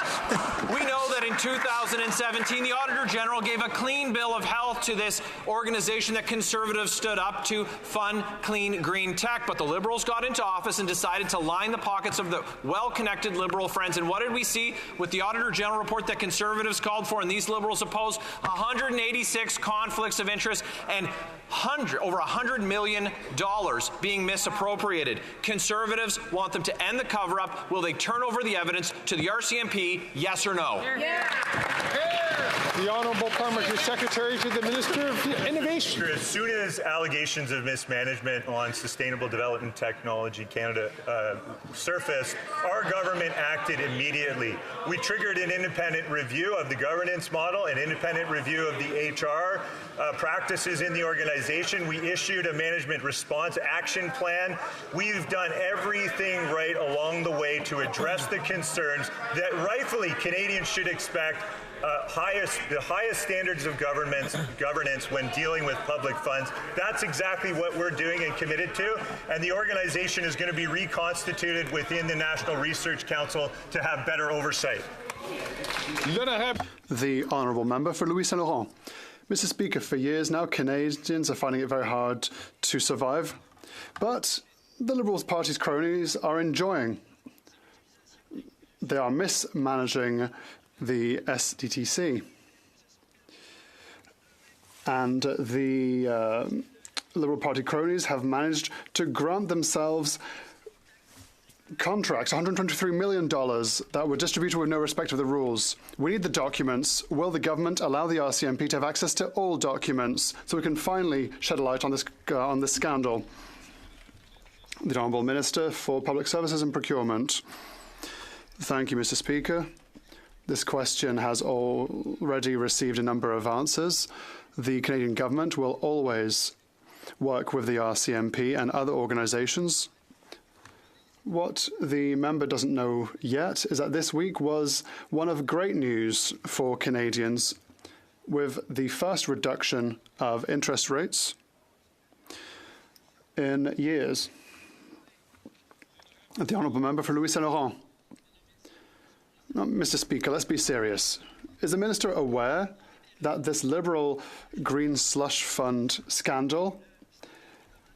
We know that in 2017, the Auditor General gave a clean bill of health to this organization that Conservatives stood up to fund clean green tech. But the Liberals got into office and decided to line the pockets of the well-connected Liberal friends. And what did we see with the Auditor General report that Conservatives called for and these Liberals opposed? 186 conflicts of interest and over $100 million being misappropriated. Conservatives want them to end the cover-up. Will they turn over the evidence to the RCMP, yes or no? The Honourable Parliamentary Secretary to the Minister of Innovation. As soon as allegations of mismanagement on Sustainable Development Technology Canada surfaced, our government acted immediately. We triggered an independent review of the governance model, an independent review of the HR practices in the organization. We issued a management response action plan. We've done everything right along the way to address the concerns that rightfully Canadians should expect. The highest standards of governance when dealing with public funds. That's exactly what we're doing and committed to, and the organization is going to be reconstituted within the National Research Council to have better oversight. The Honourable Member for Louis Saint Laurent. Mr. Speaker, for years now, Canadians are finding it very hard to survive, but the Liberal Party's cronies are enjoying. They are mismanaging the SDTC. And the Liberal Party cronies have managed to grant themselves contracts, $123 million, that were distributed with no respect of the rules. We need the documents. Will the government allow the RCMP to have access to all documents so we can finally shed a light on this scandal? The Honourable Minister for Public Services and Procurement. Thank you, Mr. Speaker. This question has already received a number of answers. The Canadian government will always work with the RCMP and other organisations. What the member doesn't know yet is that this week was one of great news for Canadians with the first reduction of interest rates in years. The Honourable Member for Louis Saint Laurent. Now, Mr. Speaker, let's be serious. Is the Minister aware that this Liberal Green Slush Fund scandal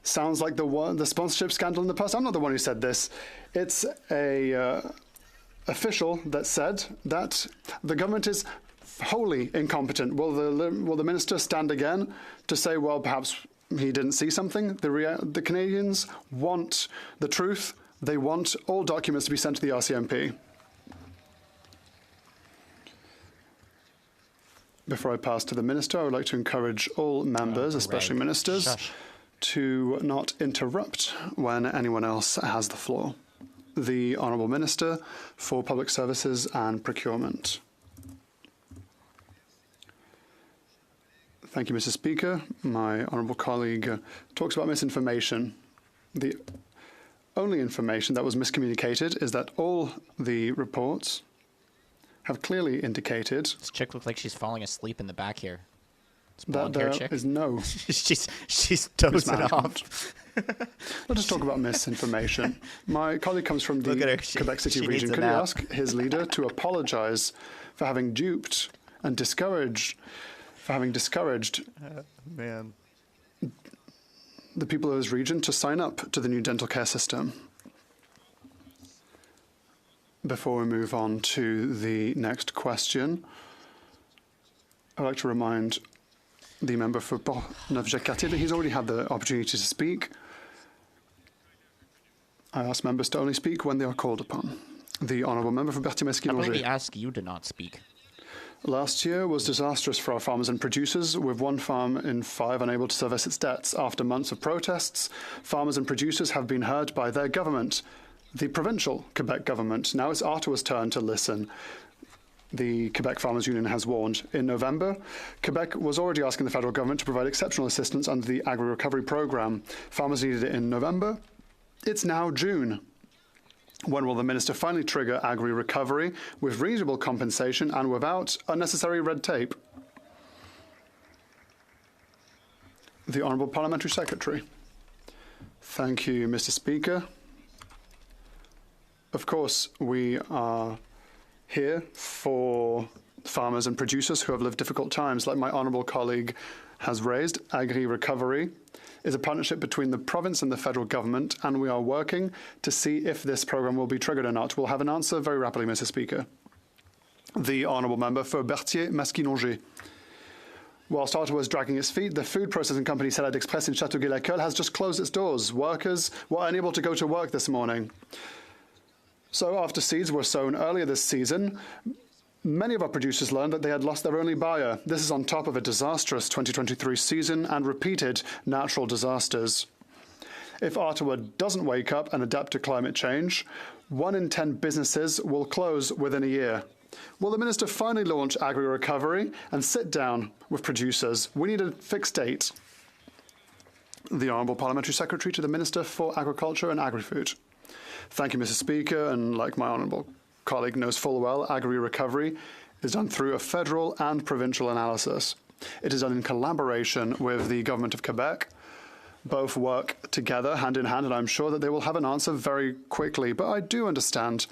sounds like the sponsorship scandal in the past? I'm not the one who said this. It's a official that said that the government is wholly incompetent. Will the Minister stand again to say, well, perhaps he didn't see something? The Canadians want the truth. They want all documents to be sent to the RCMP. Before I pass to the Minister, I would like to encourage all members, especially ministers, to not interrupt when anyone else has the floor. The Honourable Minister for Public Services and Procurement. Thank you, Mr. Speaker. My honourable colleague talks about misinformation. The only information that was miscommunicated is that all the reports have clearly indicated... This chick looks like she's falling asleep in the back here. That there is no... she's dozing off. Let's just talk about misinformation. My colleague comes from the Quebec City region. Could he ask his leader to apologize for having duped and discouraged the people of his region to sign up to the new dental care system? Before we move on to the next question, I'd like to remind the member for Neuf-Jacques-Cartier that he's already had the opportunity to speak. I ask members to only speak when they are called upon. The honourable member for Berthier-Mesquite-Langer. How about we ask you to not speak? Last year was disastrous for our farmers and producers, with 1 farm in 5 unable to service its debts. After months of protests, farmers and producers have been heard by their government, the provincial Quebec government. Now it's Ottawa's turn to listen. The Quebec Farmers Union has warned. In November, Quebec was already asking the federal government to provide exceptional assistance under the Agri-Recovery Programme. Farmers needed it in November. It's now June. When will the Minister finally trigger agri-recovery with reasonable compensation and without unnecessary red tape? The Honourable Parliamentary Secretary. Thank you, Mr. Speaker. Of course, we are here for farmers and producers who have lived difficult times. Like my honourable colleague has raised, agri-recovery is a partnership between the province and the federal government, and we are working to see if this programme will be triggered or not. We'll have an answer very rapidly, Mr. Speaker. The honourable member for Berthier-Mesquite-Langer. Whilst Ottawa is dragging its feet, the food processing company Salade Express in Châteauguay-Lacolle has just closed its doors. Workers were unable to go to work this morning. So after seeds were sown earlier this season, many of our producers learned that they had lost their only buyer. This is on top of a disastrous 2023 season and repeated natural disasters. If Ottawa doesn't wake up and adapt to climate change, 1 in 10 businesses will close within a year. Will the Minister finally launch agri-recovery and sit down with producers? We need a fixed date. The Honourable Parliamentary Secretary to the Minister for Agriculture and Agri-Food. Thank you, Mr. Speaker, and like my honourable colleague knows full well, agri-recovery is done through a federal and provincial analysis. It is done in collaboration with the Government of Quebec. Both work together, hand in hand, and I'm sure that they will have an answer very quickly. But I do understand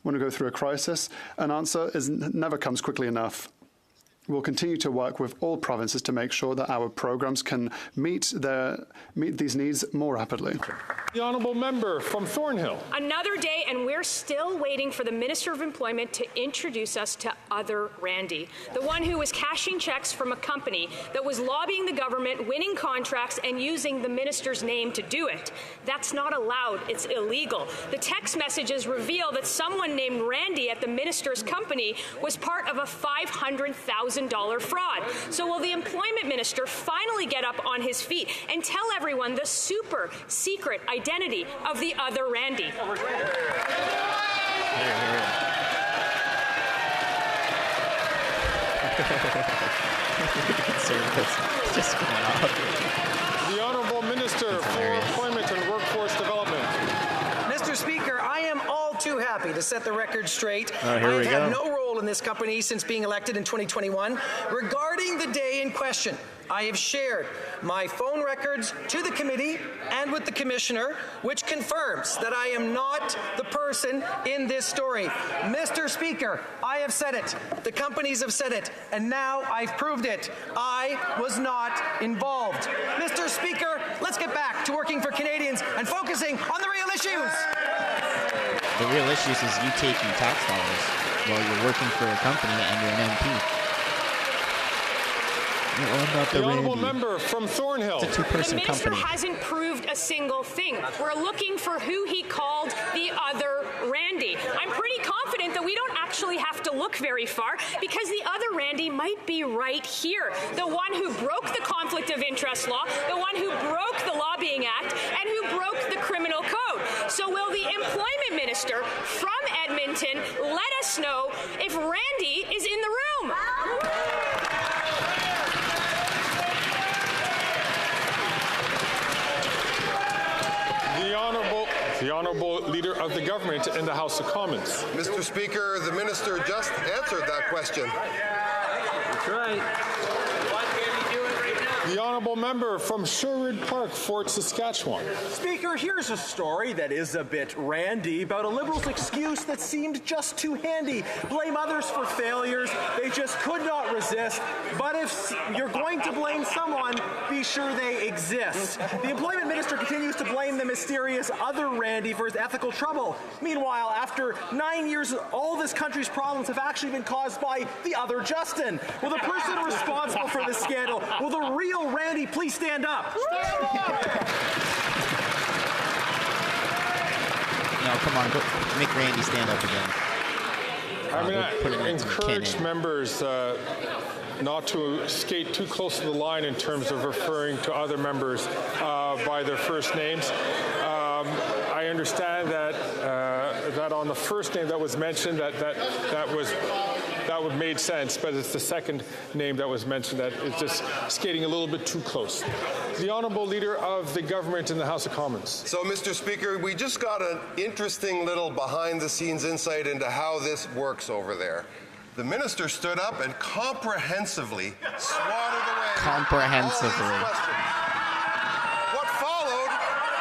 when we go through a crisis, an answer never comes quickly enough. We'll continue to work with all provinces to make sure that our programmes can meet these needs more rapidly. The honourable member from Thornhill. Another day, and we're still waiting for the Minister of Employment to introduce us to other Randy, the one who was cashing checks from a company that was lobbying the government, winning contracts, and using the minister's name to do it. That's not allowed. It's illegal. The text messages reveal that someone named Randy at the minister's company was part of a $500,000 fraud. So will the employment minister finally get up on his feet and tell everyone the super secret identity of the other Randy? The Honourable Minister for Employment and Workforce Development. Mr. Speaker, I am all too happy to set the record straight. Here we I've had go. no role in this company since being elected in 2021. Regarding the day in question, I have shared my phone records to the committee and with the commissioner, which confirms that I am not the person in this story. Mr. Speaker, I have said it. The companies have said it. And now I've proved it. I was not involved. Mr. Speaker, let's get back to working for Canadians and focusing on the real issues. The real issue is you taking tax dollars while you're working for a company and you're an MP. The honourable member from Thornhill. It's a two-person The minister company. hasn't proved a single thing. We're looking for who he called the other Randy. I'm pretty confident that we don't actually have to look very far because the other Randy might be right here. The one who broke the conflict of interest law, the one who broke the Lobbying Act, and who broke the criminal code. So will the employment minister from Edmonton let us know if Randy is in the room? The Honourable Leader of the Government in the House of Commons. Mr. Speaker, the minister just answered that question. That's right. The Honourable Member from Sherwood Park, Fort Saskatchewan. Speaker, here's a story that is a bit randy about a Liberal's excuse that seemed just too handy. Blame others for failures they just could not resist. But if you're going to blame someone, be sure they exist. The Employment Minister continues to blame the mysterious other Randy for his ethical trouble. Meanwhile, after 9 years, all this country's problems have actually been caused by the other Justin. Will the person responsible for this scandal, will the real Randy please stand up? Stand up! No, come on, go make Randy stand up again. I'm going to encourage members not to skate too close to the line in terms of referring to other members by their first names. I understand that that on the first name that was mentioned, that would made sense, but it's the second name that was mentioned that is just skating a little bit too close. The Honourable Leader of the Government in the House of Commons. So, Mr. Speaker, we just got an interesting little behind-the-scenes insight into how this works over there. The minister stood up and comprehensively swatted away. Comprehensively. What followed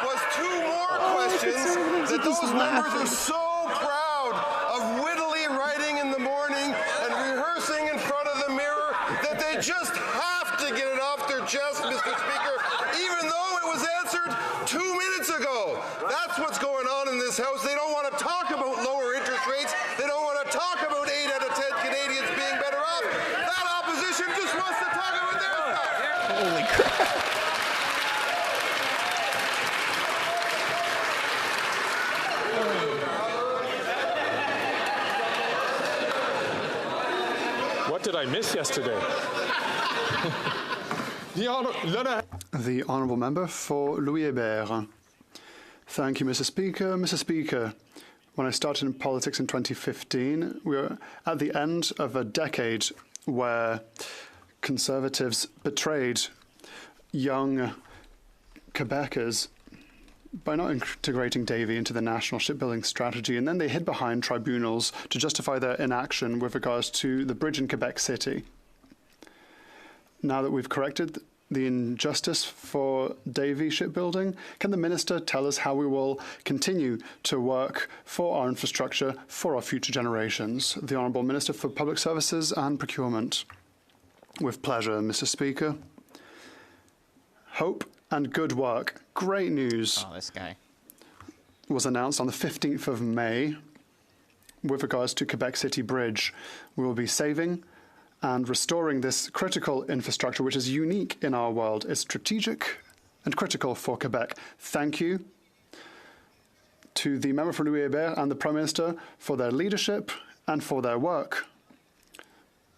was two more questions that those members are so proud of wittily writing in the morning and rehearsing in front of the mirror that they just have to get it off their chest, Mr. Speaker, even though it was answered 2 minutes ago. That's what's going on in this House. They don't want to talk about lower interest rates. They don't want to talk about 8 out of 10 Canadians being better off. That opposition just wants to talk about their stuff. Holy crap. What did I miss yesterday? The Honourable Member for Louis Hébert. Thank you, Mr. Speaker. Mr. Speaker, when I started in politics in 2015, we were at the end of a decade where Conservatives betrayed young Quebecers by not integrating Davy into the national shipbuilding strategy, and then they hid behind tribunals to justify their inaction with regards to the bridge in Quebec City. Now that we've corrected the injustice for Davy shipbuilding, can the minister tell us how we will continue to work for our infrastructure for our future generations? The Honourable Minister for Public Services and Procurement. With pleasure, Mr. Speaker. Hope and good work. Great news. Oh, this guy. Was announced on the 15th of May with regards to Quebec City Bridge. We will be saving and restoring this critical infrastructure, which is unique in our world. It's strategic and critical for Quebec. Thank you to the member for Louis Hébert and the Prime Minister for their leadership and for their work.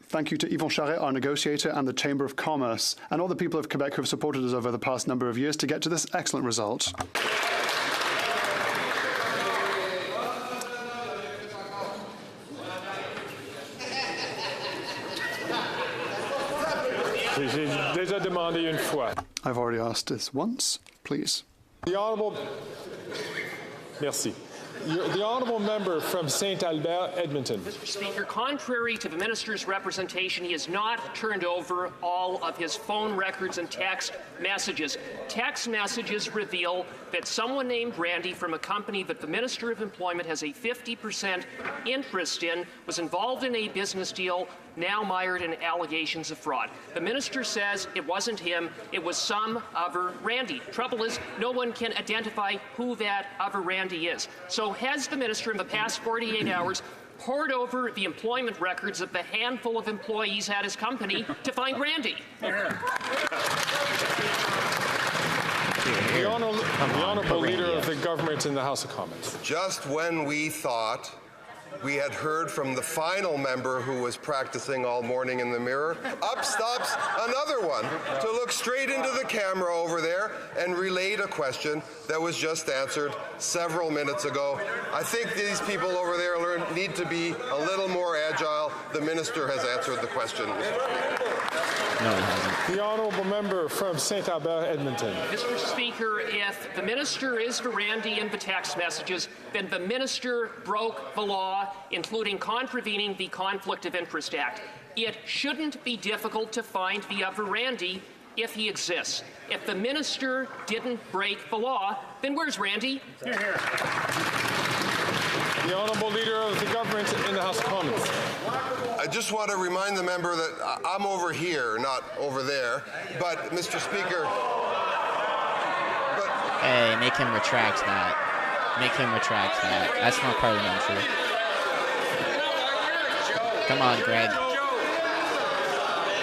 Thank you to Yvon Charret, our negotiator, and the Chamber of Commerce, and all the people of Quebec who have supported us over the past number of years to get to this excellent result. I've already asked this once, please. The Honourable... Merci. The honourable member from St. Albert, Edmonton. Mr. Speaker, contrary to the minister's representation, he has not turned over all of his phone records and text messages. Text messages reveal that someone named Randy from a company that the Minister of Employment has a 50% interest in was involved in a business deal, now mired in allegations of fraud. The minister says it wasn't him, it was some other Randy. Trouble is, no one can identify who that other Randy is. So has the minister in the past 48 hours poured over the employment records of the handful of employees at his company to find Randy? The honourable leader of the government in the House of Commons. Just when we thought we had heard from the final member who was practicing all morning in the mirror, up stops another one to look straight into the camera over there and relate a question that was just answered several minutes ago. I think these people over there need to be a little more agile. The minister has answered the question. No, he hasn't. The honourable member from St. Albert, Edmonton. Mr. Speaker, if the minister is the Randy in the text messages, then the minister broke the law, including contravening the Conflict of Interest Act. It shouldn't be difficult to find the other Randy if he exists. If the minister didn't break the law, then where's Randy? Here, here. The honourable leader of the government in the House of Commons. I just want to remind the member that I'm over here, not over there. But, Mr. Speaker... Hey, make him retract that. Make him retract that. That's not parliamentary. Come on, Greg.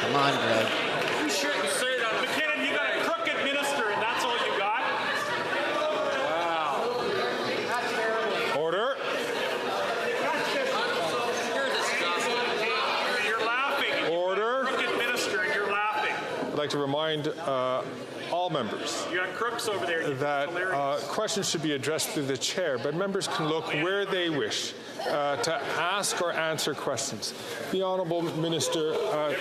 Come on, Greg. You shouldn't say that. McKinnon, you got a crooked minister, and that's all you got? Wow. Order. You're laughing. Order. Crooked minister, and you're laughing. I'd like to remind all members You got crooks over there. that questions should be addressed through the chair, but members can look where they wish to ask or answer questions. The honourable minister,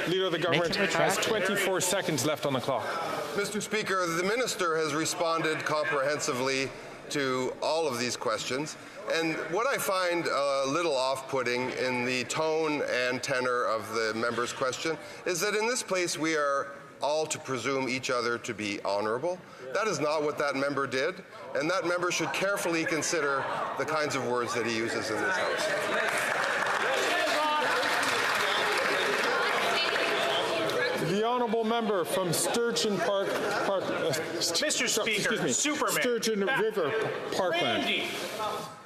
leader of the government, has 24 seconds left on the clock. Mr. Speaker, the minister has responded comprehensively to all of these questions. And what I find a little off-putting in the tone and tenor of the member's question is that in this place we are all to presume each other to be honourable. That is not what that member did, and that member should carefully consider the kinds of words that he uses in this House. The honourable member from Sturgeon Park, Mr. Speaker, Superman. Sturgeon River Parkland. Randy.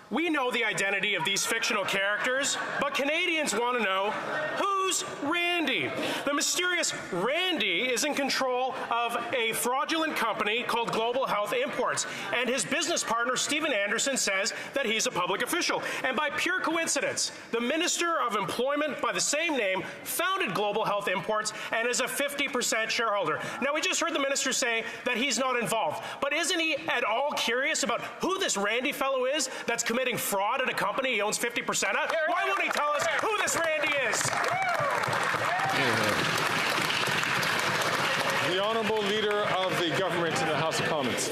We know the identity of these fictional characters, but Canadians want to know who's Randy. The mysterious Randy is in control of a fraudulent company called Global Health Imports, and his business partner, Stephen Anderson, says that he's a public official. And by pure coincidence, the Minister of Employment by the same name founded Global Health Imports and is a 50% shareholder. Now, we just heard the minister say that he's not involved, but isn't he at all curious about who this Randy fellow is that's committing fraud at a company he owns 50% of? Why won't he tell us who this Randy is? The honourable leader of the government in the House of Commons.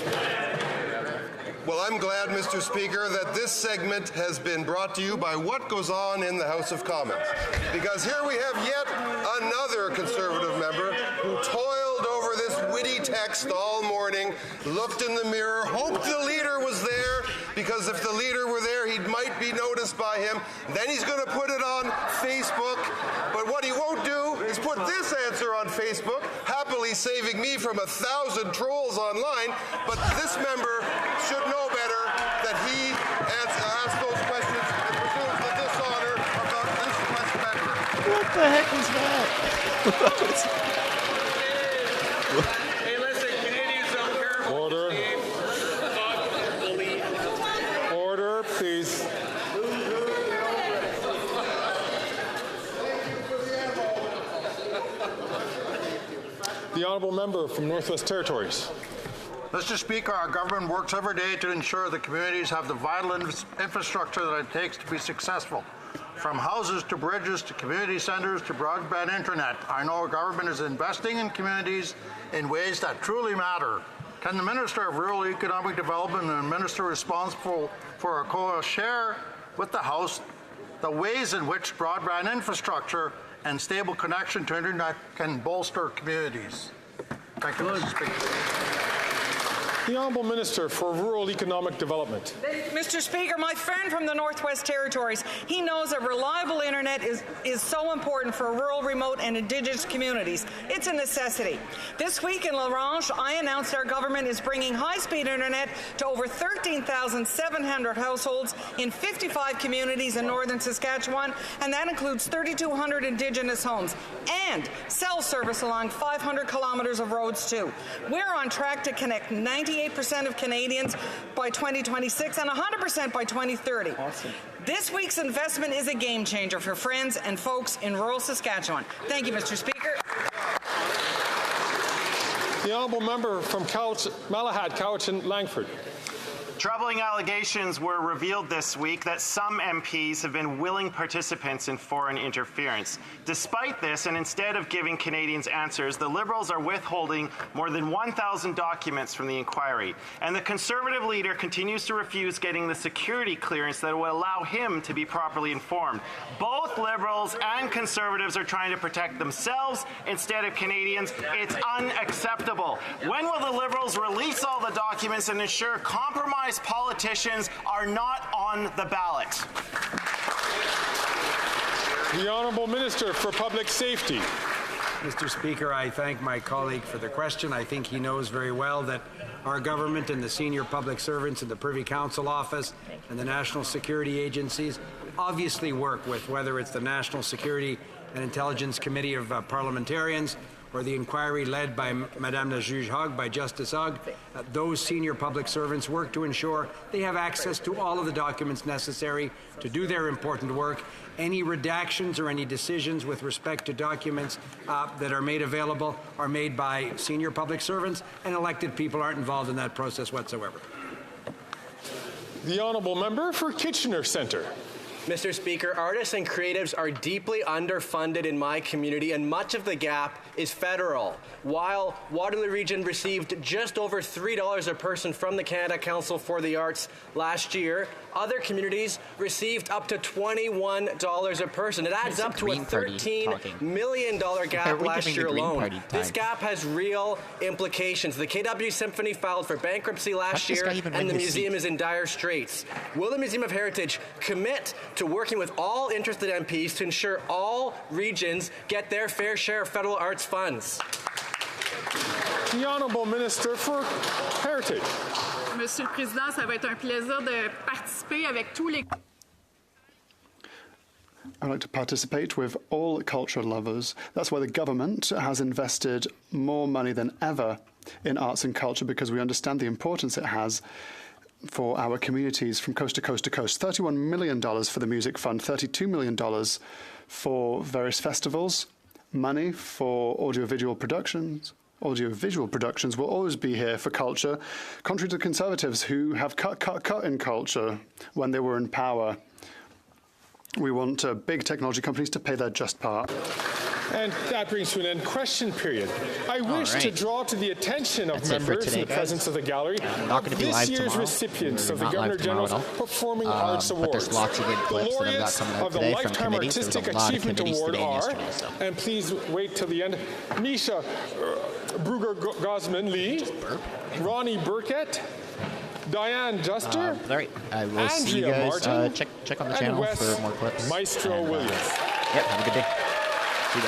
Well, I'm glad, Mr. Speaker, that this segment has been brought to you by what goes on in the House of Commons. Because here we have yet another Conservative member who toiled over this witty text all morning, looked in the mirror, hoped the leader was there, because if the leader were there, he might be noticed by him. Then he's going to put it on Facebook. But what he won't do is put this answer on Facebook, happily saving me from 1,000 trolls online. But this member should know better that he asked those questions and presumes the dishonor about this West member. What the heck was that? Hey, listen, Canadians don't care about Order. Order, please. The honourable member from Northwest Territories. Mr. Speaker, our government works every day to ensure that communities have the vital infrastructure that it takes to be successful. From houses to bridges to community centres to broadband internet, I know our government is investing in communities in ways that truly matter. Can the Minister of Rural Economic Development and the Minister responsible for ACOA share with the House the ways in which broadband infrastructure and stable connection to internet can bolster communities? Thank you, Mr. Speaker. The Honourable Minister for Rural Economic Development. Mr. Speaker, my friend from the Northwest Territories, he knows that reliable internet is so important for rural, remote and Indigenous communities. It's a necessity. This week in La Ronge, I announced our government is bringing high-speed internet to over 13,700 households in 55 communities in northern Saskatchewan, and that includes 3,200 Indigenous homes, and cell service along 500 kilometres of roads too. We're on track to connect 98% of Canadians by 2026 and 100% by 2030. Awesome. This week's investment is a game changer for friends and folks in rural Saskatchewan. Thank you, Mr. Speaker. The Honourable Member from Malahat, Cowichan, Langford. Troubling allegations were revealed this week that some MPs have been willing participants in foreign interference. Despite this, and instead of giving Canadians answers, the Liberals are withholding more than 1,000 documents from the inquiry. And the Conservative leader continues to refuse getting the security clearance that will allow him to be properly informed. Both Liberals and Conservatives are trying to protect themselves instead of Canadians. It's unacceptable. When will the Liberals release all the documents and ensure compromise politicians are not on the ballot? The Honourable Minister for Public Safety. Mr. Speaker, I thank my colleague for the question. I think he knows very well that our government and the senior public servants in the Privy Council office and the national security agencies obviously work with, whether it's the National Security and Intelligence Committee of Parliamentarians or the inquiry led by Madame la Juge Hogg, by Justice Hogg. Those senior public servants work to ensure they have access to all of the documents necessary to do their important work. Any redactions or any decisions with respect to documents that are made available are made by senior public servants, and elected people aren't involved in that process whatsoever. The Honourable Member for Kitchener Centre. Mr. Speaker, artists and creatives are deeply underfunded in my community, and much of the gap is federal. While Waterloo Region received just over $3 a person from the Canada Council for the Arts last year, other communities received up to $21 a person. It adds up to a $13 million gap last year alone. This gap has real implications. The KW Symphony filed for bankruptcy last year, and the museum is in dire straits. Will the Museum of Heritage commit to working with all interested MPs to ensure all regions get their fair share of federal arts funds? The Honourable Minister for Heritage. Monsieur le Président, ça va être un plaisir de participer avec tous les... I'd like to participate with all culture lovers. That's why the government has invested more money than ever in arts and culture, because we understand the importance it has for our communities from coast to coast to coast. $31 million for the Music Fund, $32 million for various festivals, money for audiovisual productions. Audiovisual productions will always be here for culture, contrary to Conservatives who have cut in culture when they were in power. We want big technology companies to pay their just part. And that brings to an end question period. I wish to draw to the attention of members in the presence of the gallery of this year's recipients of the Governor-General's Performing Arts Awards. There's lots of good clips the laureates that I've got of the today Lifetime from Artistic Achievement Award are, and please wait till the end, Nisha Brugger-Gosman-Lee, Ronnie Burkett, Diane Juster, I will Andrea see you guys. Martin, Check on the channel for more clips. Maestro Williams. Yep, have a good day.